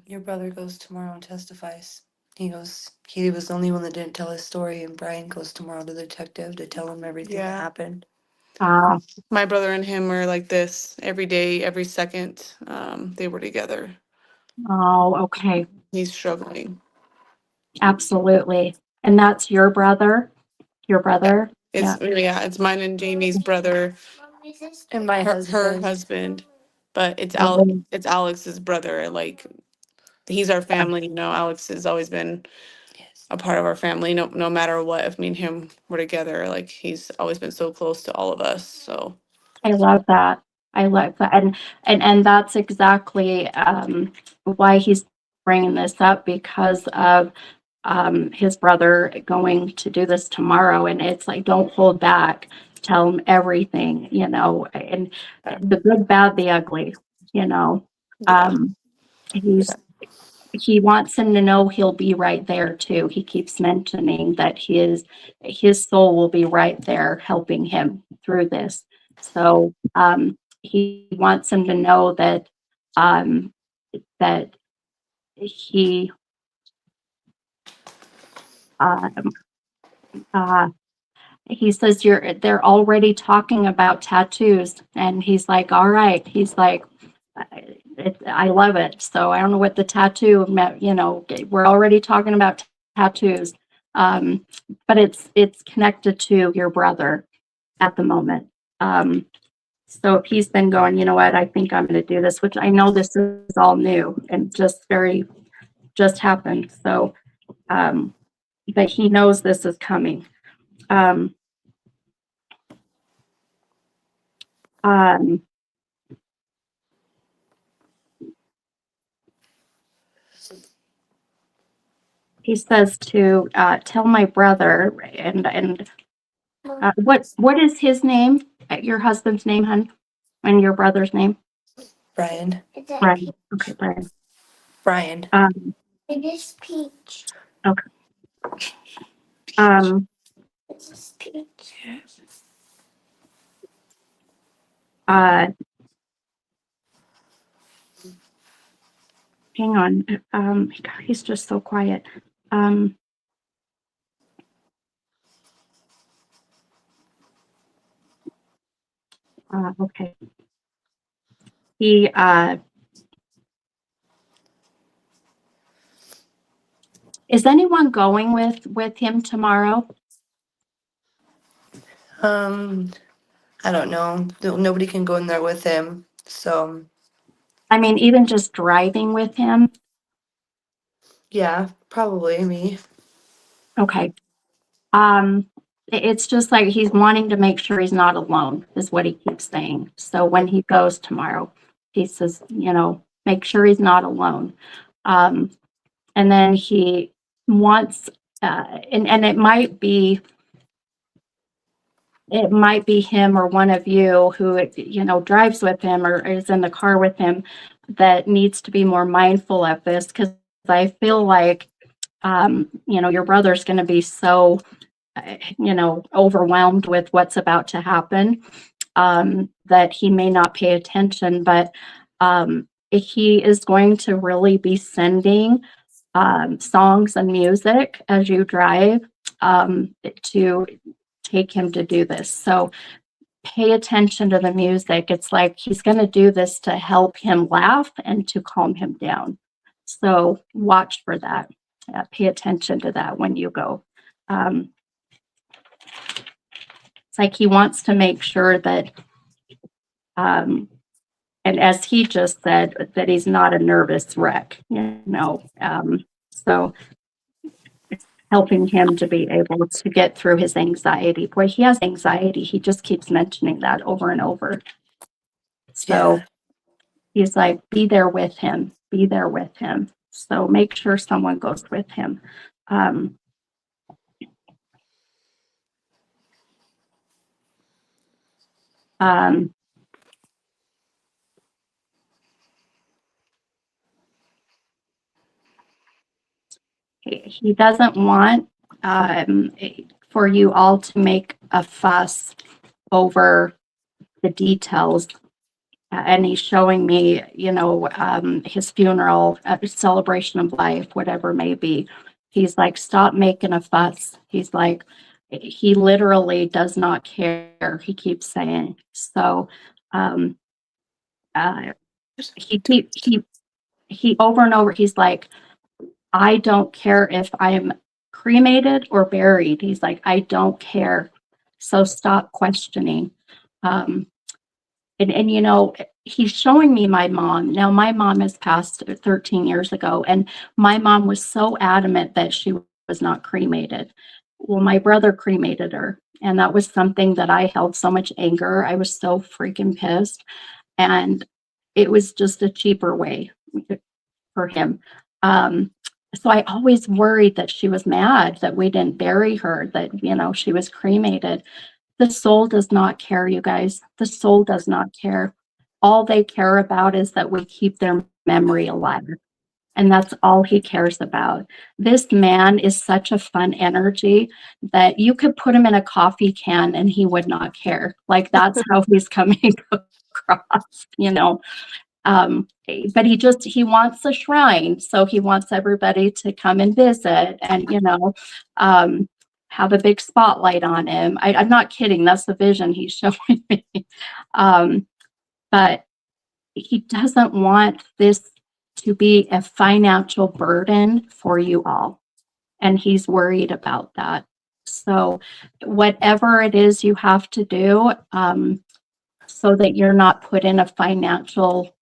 Your brother goes tomorrow and testifies. He was the only one that didn't tell his story, and Brian goes tomorrow to the detective to tell him everything that Yeah. happened. Uh, My brother and him were like this every day, every second. They were together. oh, okay. He's struggling. Absolutely. And that's your brother? Your Yeah. brother? Yeah. It's mine and Jamie's brother, And my her husband. husband, but Um, it's Alex's brother. Like he's our family, Alex has always been Yes. a part of our family, no matter what. If me and him were together, like he's always been so close to all of us. So I love that. I love that. And that's exactly why he's bringing this up, because of his brother going to do this tomorrow. And it's like, don't hold back. Tell him everything, and the good, bad, the ugly, you know. yeah. Um, he wants him to know he'll be right there too. He keeps mentioning that his soul will be right there helping him through this. So he wants him to know that um, that he um, uh, he says they're already talking about tattoos, and he's like, all right. He's like, I love it. So I don't know what the tattoo meant. We're already talking about tattoos, but it's connected to your brother at the moment. So if he's been going, you know what, I think I'm going to do this, which I know this is all new and just happened. So, but he knows this is coming. Um, um, he says to tell my brother, and what is his name? your husband's name, hon? And your brother's name? Brian. Brian. Okay, Brian. Brian. It is peach. Okay. Um, This is peach. hang on. God, he's just so quiet. Okay. He, is anyone going with him tomorrow? I don't know. Nobody can go in there with him. So I mean, even just driving with him? yeah, probably me. Okay. It's just like he's wanting to make sure he's not alone, is what he keeps saying. So when he goes tomorrow, he says, make sure he's not alone. And then he wants, and it might be him or one of you who, drives with him or is in the car with him that needs to be more mindful of this, because I feel like, your brother's going to be so overwhelmed with what's about to happen, that he may not pay attention, but he is going to really be sending songs and music as you drive, to take him to do this. So pay attention to the music. It's like he's going to do this to help him laugh and to calm him down. So watch for that. Pay attention to that when you go. It's like he wants to make sure that, and as he just said, that he's not a nervous wreck, so it's helping him to be able to get through his anxiety. Boy, he has anxiety. He just keeps mentioning that over and over. So Yeah. he's like, be there with him, be there with him. So make sure someone goes with him. He doesn't want for you all to make a fuss over the details. And he's showing me, his funeral, celebration of life, whatever it may be. He's like, stop making a fuss. He's like, he literally does not care. He keeps saying. So he over and over, he's like, I don't care if I am cremated or buried. He's like, I don't care. So stop questioning. And he's showing me my mom. Now, my mom has passed 13 years ago, and my mom was so adamant that she was not cremated. Well, my brother cremated her, and that was something that I held so much anger. I was so freaking pissed, and it was just a cheaper way for him. So I always worried that she was mad that we didn't bury her, that, she was cremated. The soul does not care, you guys. The soul does not care. All they care about is that we keep their memory alive. And that's all he cares about. This man is such a fun energy that you could put him in a coffee can and he would not care. Like, that's how he's coming across. But he wants a shrine. So he wants everybody to come and visit and, have a big spotlight on him. I'm not kidding. That's the vision he's showing me. But he doesn't want this to be a financial burden for you all. And he's worried about that. So whatever it is you have to do, so that you're not put in a financial,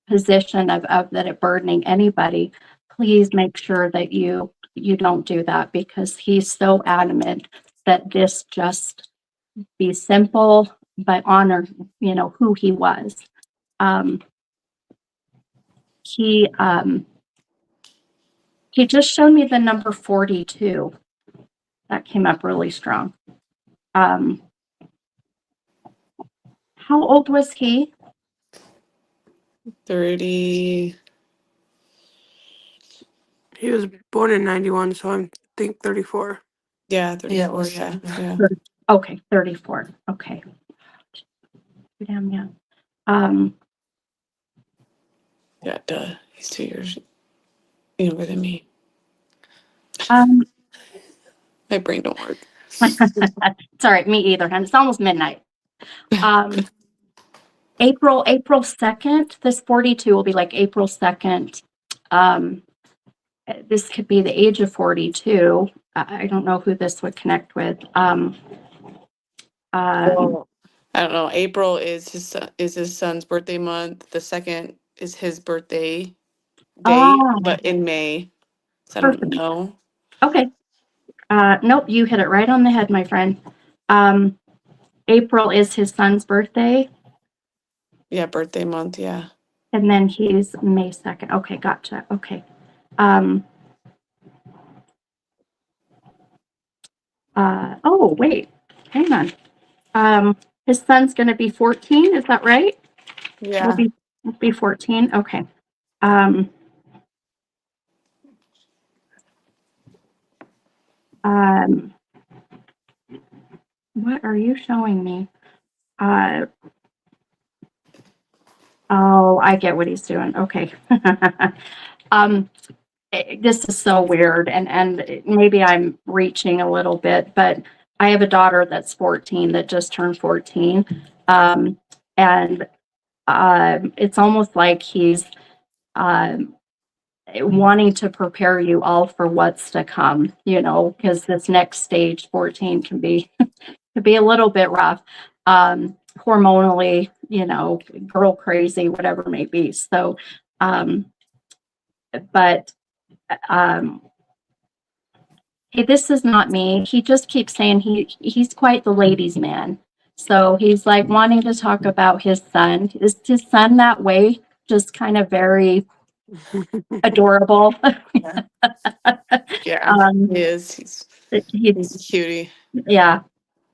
position of that it burdening anybody, please make sure that you don't do that, because he's so adamant that this just be simple but honor who he was. He just showed me the number 42. That came up really strong. How old was he? 30. He was born in 91, so I think 34. Yeah, 34. Yeah, it was, Yeah. yeah. Okay, 34. Okay. Damn, yeah. Um, Yeah, duh. He's 2 years younger than me. um, My brain don't work. it's all right, me either, and it's almost midnight. Um, April 2nd, this 42 will be like April 2nd. This could be the age of 42. I don't know who this would connect with. Well, I don't know. April is his son's birthday month. The 2nd is his birthday date, but in May. So I don't Perfect. know. Okay. Nope, you hit it right on the head, my friend. April is his son's birthday, Yeah, birthday month. Yeah. and then he's May 2nd. Okay, gotcha. Okay. Um, oh, wait, hang on. His son's going to be 14. Is that right? Yeah. Will be 14. Okay. Um, um, what are you showing me? Oh, I get what he's doing. Okay. um, this is so weird, and maybe I'm reaching a little bit, but I have a daughter that's 14 that just turned 14, and it's almost like he's um, wanting to prepare you all for what's to come, because this next stage, 14, can be a little bit rough, hormonally, girl crazy, whatever it may be. So, but um, hey, this is not me. He just keeps saying he's quite the ladies' man. So he's like wanting to talk about his son. Is his son that way? Just kind of very adorable. Yeah. um, He is. He's he, he's a cutie. yeah.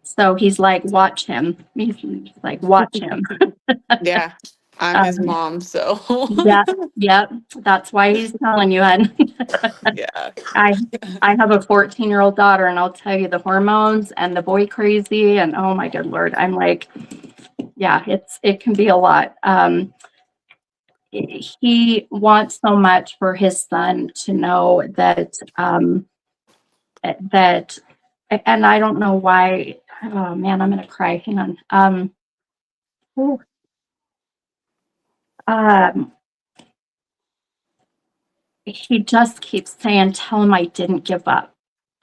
So he's like, watch him. He's like, watch him. Yeah. I'm his Um, mom, so yeah, yep. That's why he's telling you. And yeah. I have a 14-year-old daughter, and I'll tell you the hormones and the boy crazy, and oh my good Lord, I'm like, yeah, it can be a lot. He wants so much for his son to know that, and I don't know why. Oh man, I'm gonna cry. Hang on. Ooh, um, he just keeps saying, "Tell him I didn't give up.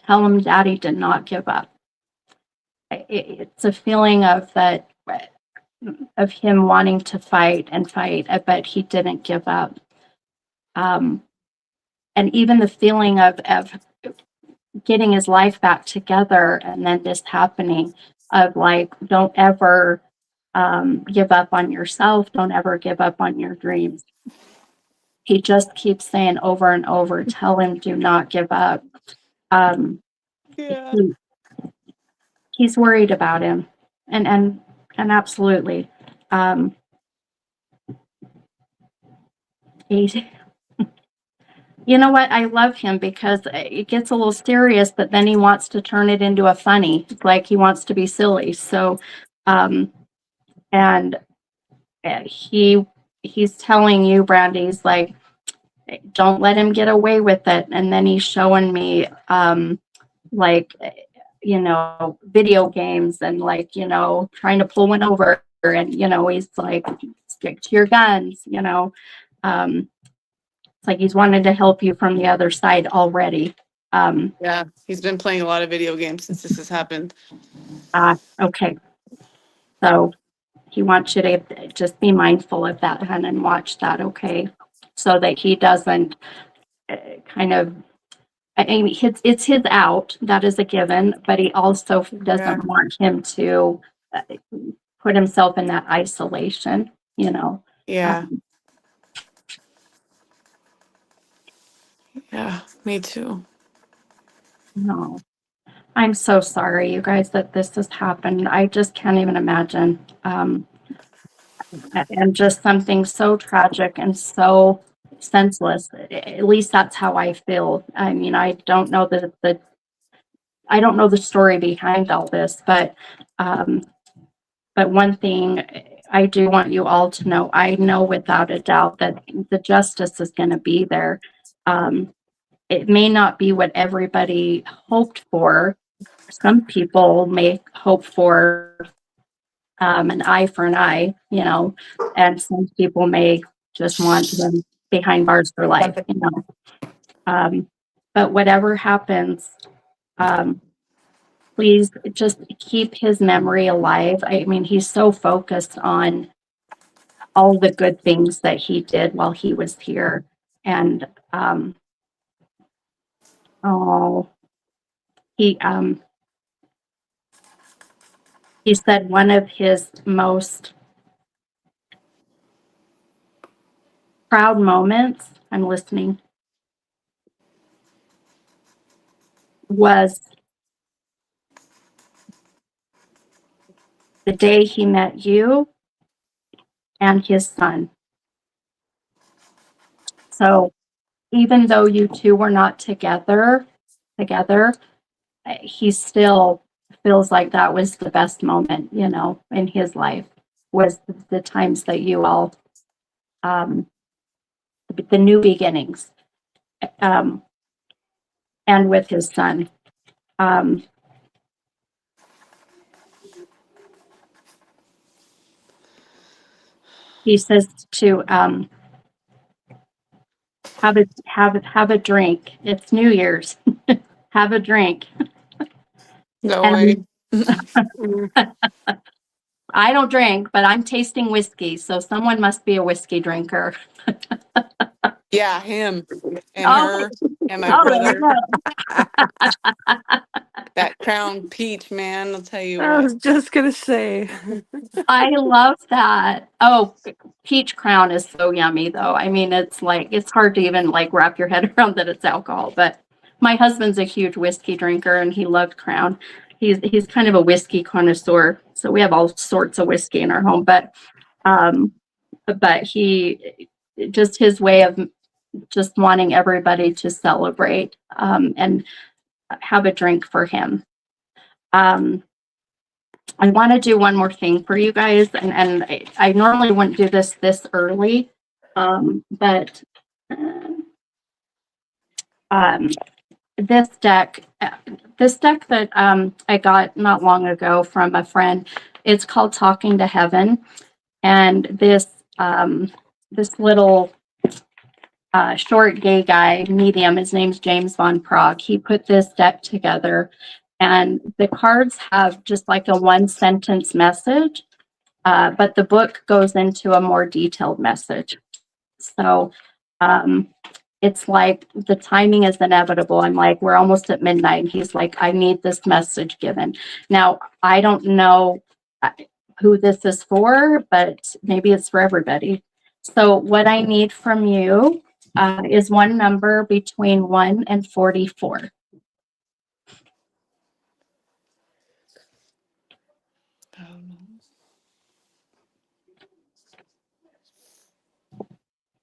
Tell him Daddy did not give up." It's a feeling of him wanting to fight and fight, but he didn't give up. Um, and even the feeling of getting his life back together, and then this happening, of like, don't ever give up on yourself. Don't ever give up on your dreams. He just keeps saying over and over, tell him, do not give up. Um, Yeah. he, he's worried about him, and absolutely. Um, he, you know what? I love him because it gets a little serious, but then he wants to turn it into a funny, like he wants to be silly. So, um, and he's telling you, Brandy's like, don't let him get away with it. And then he's showing me, like, video games, and like, trying to pull one over, and he's like, stick to your guns. It's like he's wanted to help you from the other side already. Yeah. He's been playing a lot of video games since this has happened. Okay. So he wants you to just be mindful of that, hun, and watch that, okay? So that he doesn't kind of, I mean, it's his out, that is a given, but he also Yeah. doesn't want him to uh, put himself in that isolation, Yeah. Um, Yeah. Me too. no. I'm so sorry, you guys, that this has happened. I just can't even imagine. And just something so tragic and so senseless. At least that's how I feel. I mean, I don't know I don't know the story behind all this, um, but one thing I do want you all to know, I know without a doubt that the justice is going to be there. It may not be what everybody hoped for. Some people may hope for an eye for an eye, and some people may just want them behind bars for life. Um, but whatever happens, um, please just keep his memory alive. I mean, he's so focused on all the good things that he did while he was here. And oh, he he said one of his most proud moments, I'm listening, was the day he met you and his son. So even though you two were not together, he still feels like that was the best moment, in his life, was the times that you all, um, the new beginnings, um, and with his son. Um, he says to have a drink. It's New Year's. Have a drink. No way. And I don't drink, but I'm tasting whiskey, so someone must be a whiskey drinker. Yeah, him and Oh, her and my oh, there you brother. go. That Crown Peach, man, I'll tell you I what. was just gonna say. I love that. Oh, peach crown is so yummy though. I mean, it's hard to even like wrap your head around that it's alcohol, but my husband's a huge whiskey drinker and he loved Crown. He's kind of a whiskey connoisseur. So we have all sorts of whiskey in our home, um but he just his way of just wanting everybody to celebrate and have a drink for him. Um I want to do one more thing for you guys, and I normally wouldn't do this early, but um, this deck, that I got not long ago from a friend, it's called Talking to Heaven, and this little short gay guy, medium, his name's James Von Prague. He put this deck together, and the cards have just like a one sentence message. But the book goes into a more detailed message. So it's like the timing is inevitable. I'm like, we're almost at midnight. He's like, I need this message given. Now, I don't know who this is for, but maybe it's for everybody. So what I need from you is one number between 1 and 44. I don't know.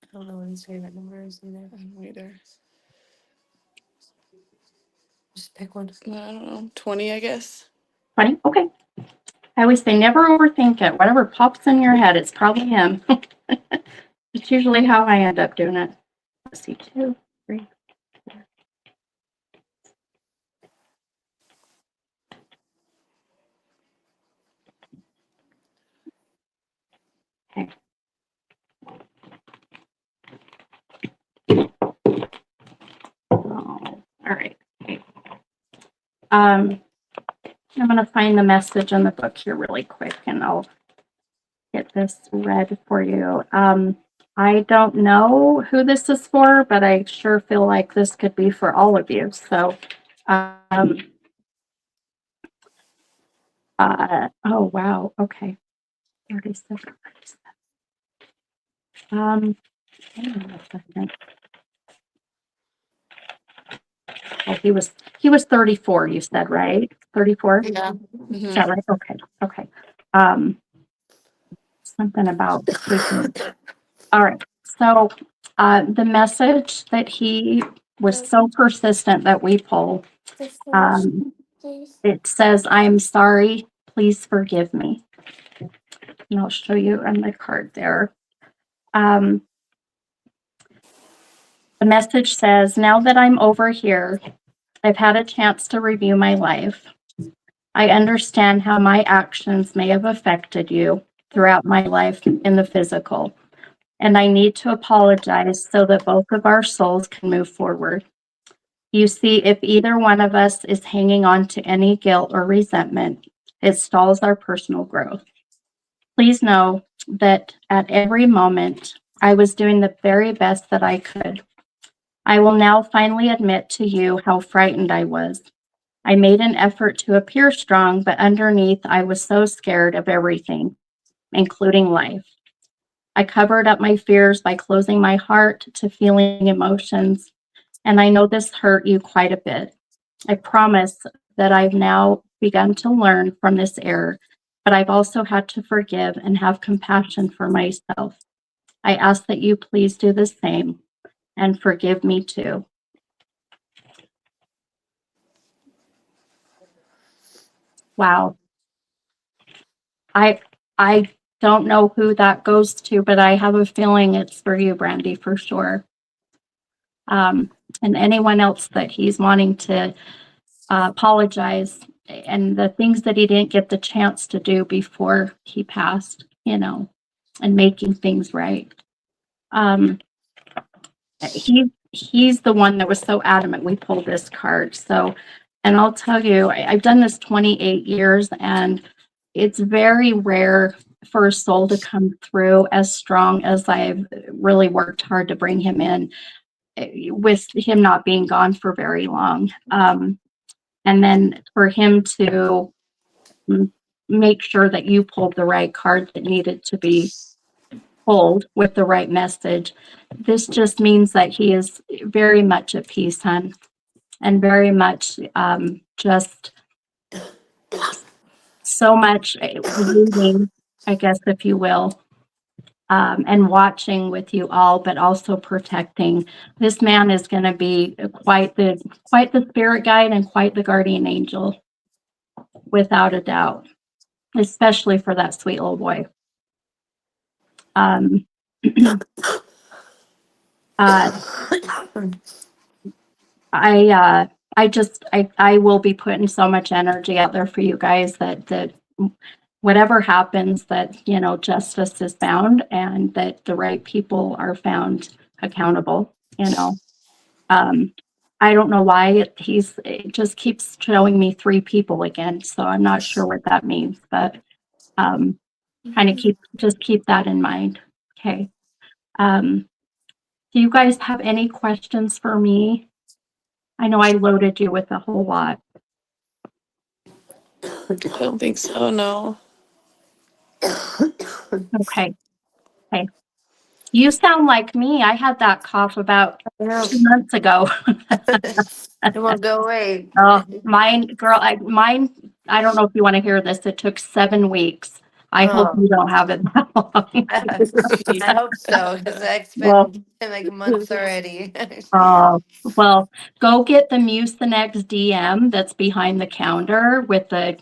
I don't know what his favorite number is either. I don't either. Just pick one. I don't know. 20, I guess. 20? Okay. I always say never overthink it. Whatever pops in your head, it's probably him. It's usually how I end up doing it. Let's see, 2, 3. Okay. Oh, all right. Okay. I'm going to find the message in the book here really quick, and I'll get this read for you. I don't know who this is for, but I sure feel like this could be for all of you. So, oh wow, okay. 37. Hang on a second. Well, he was 34, you said, right? 34? Yeah. Is that right? Okay. Okay. Something about sleeping. All right. So the message that he was so persistent that we pull, it says, "I'm sorry. Please forgive me." And I'll show you on the card there. The message says, "Now that I'm over here, I've had a chance to review my life. I understand how my actions may have affected you throughout my life in the physical, and I need to apologize so that both of our souls can move forward. You see, if either one of us is hanging on to any guilt or resentment, it stalls our personal growth. Please know that at every moment, I was doing the very best that I could. I will now finally admit to you how frightened I was. I made an effort to appear strong, but underneath, I was so scared of everything, including life. I covered up my fears by closing my heart to feeling emotions, and I know this hurt you quite a bit. I promise that I've now begun to learn from this error, but I've also had to forgive and have compassion for myself. I ask that you please do the same and forgive me too." Wow. I don't know who that goes to, but I have a feeling it's for you, Brandy, for sure. And anyone else that he's wanting to apologize, and the things that he didn't get the chance to do before he passed, and making things right. He's the one that was so adamant we pulled this card. So, and I'll tell you, I've done this 28 years, and it's very rare for a soul to come through as strong as I've really worked hard to bring him in, with him not being gone for very long. And then for him to make sure that you pulled the right card that needed to be pulled with the right message. This just means that he is very much at peace, hon, and very much just so much reading, I guess, if you will, and watching with you all, but also protecting. This man is going to be quite the spirit guide and quite the guardian angel, without a doubt, especially for that sweet little boy. Um, I will be putting so much energy out there for you guys that whatever happens, that justice is found and that the right people are found accountable. I don't know why it just keeps showing me 3 people again, so I'm not sure what that means, but kind of keep that in mind. Okay. Do you guys have any questions for me? I know I loaded you with a whole lot. I don't think so, no. Okay. Okay. You sound like me. I had that cough about 2 months ago. It won't go away. Oh, mine, I don't know if you want to hear this. It took 7 weeks. I hope Oh. you don't have it that long. I hope so, because it's Well, been like months already. well, go get the Mucinex DM that's behind the counter with the,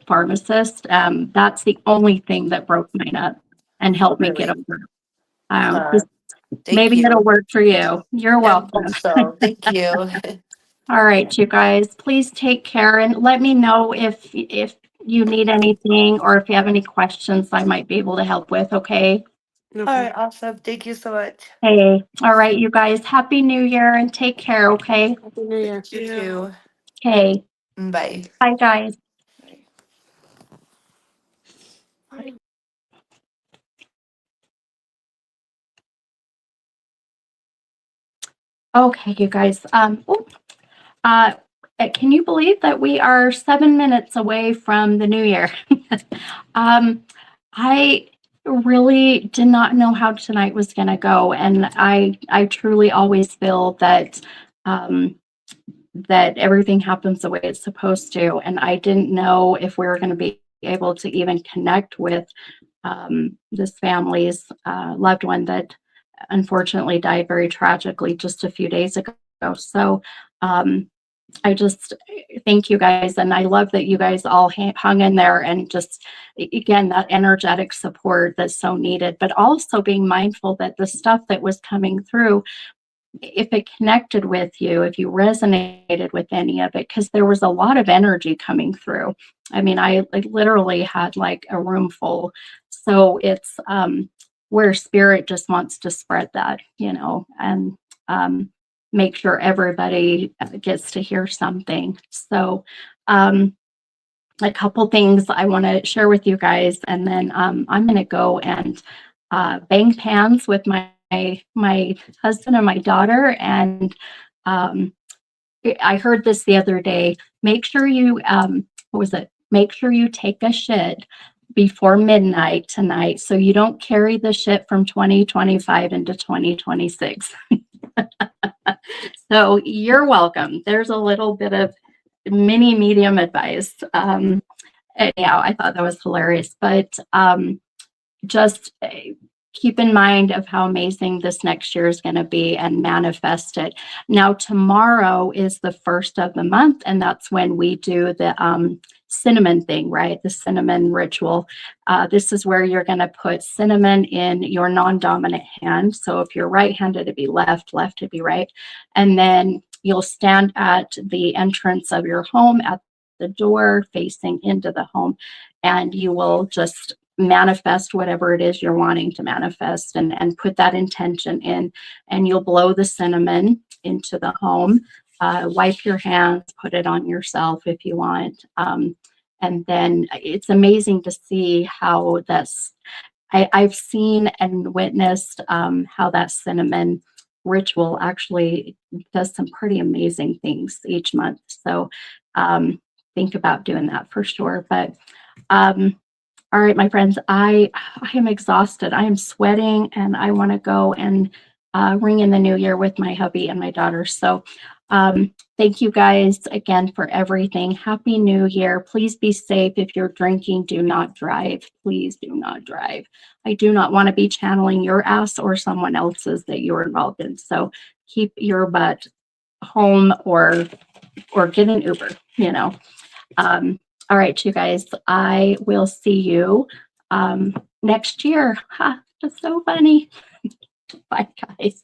pharmacist. That's the only thing that broke mine up and helped me get over. Thank Maybe you. it'll work for you. You're I welcome. hope so. Thank you. All right, you guys, please take care and let me know if you need anything or if you have any questions I might be able to help with, okay? All right, awesome. Thank you so much. Hey, all right, you guys, Happy New Year and take care, okay? Happy New Year. You too. Okay, Bye. bye, guys. Okay, you guys, can you believe that we are 7 minutes away from the new year? I really did not know how tonight was going to go, and I truly always feel that that everything happens the way it's supposed to. And I didn't know if we were going to be able to even connect with this family's loved one that unfortunately died very tragically just a few days ago. So I just thank you guys. And I love that you guys all hung in there and just, again, that energetic support that's so needed, but also being mindful that the stuff that was coming through, if it connected with you, if you resonated with any of it, because there was a lot of energy coming through. I mean, I literally had like a room full. So it's where spirit just wants to spread that, and make sure everybody gets to hear something. So a couple things I want to share with you guys, and then I'm going to go and bang pans with my husband and my daughter. And I heard this the other day. Make sure you what was it? Make sure you take a shit before midnight tonight, so you don't carry the shit from 2025 into 2026. So you're welcome. There's a little bit of mini medium advice. Anyhow, I thought that was hilarious, but just keep in mind of how amazing this next year is going to be and manifest it. Now, tomorrow is the first of the month, and that's when we do the cinnamon thing, right? The cinnamon ritual. This is where you're going to put cinnamon in your non-dominant hand. So if you're right-handed, it'd be left, left would be right. And then you'll stand at the entrance of your home at the door facing into the home, and you will just manifest whatever it is you're wanting to manifest, and put that intention in, and you'll blow the cinnamon into the home. Wipe your hands, put it on yourself if you want. And then it's amazing to see how I've seen and witnessed how that cinnamon ritual actually does some pretty amazing things each month. So think about doing that for sure. But all right, my friends, I am exhausted. I am sweating, and I want to go and ring in the new year with my hubby and my daughter. So thank you guys again for everything. Happy New Year. Please be safe. If you're drinking, do not drive. Please do not drive. I do not want to be channeling your ass or someone else's that you're involved in. So keep your butt home or get an Uber. All right, you guys, I will see you next year. Ha, that's so funny. Bye, guys.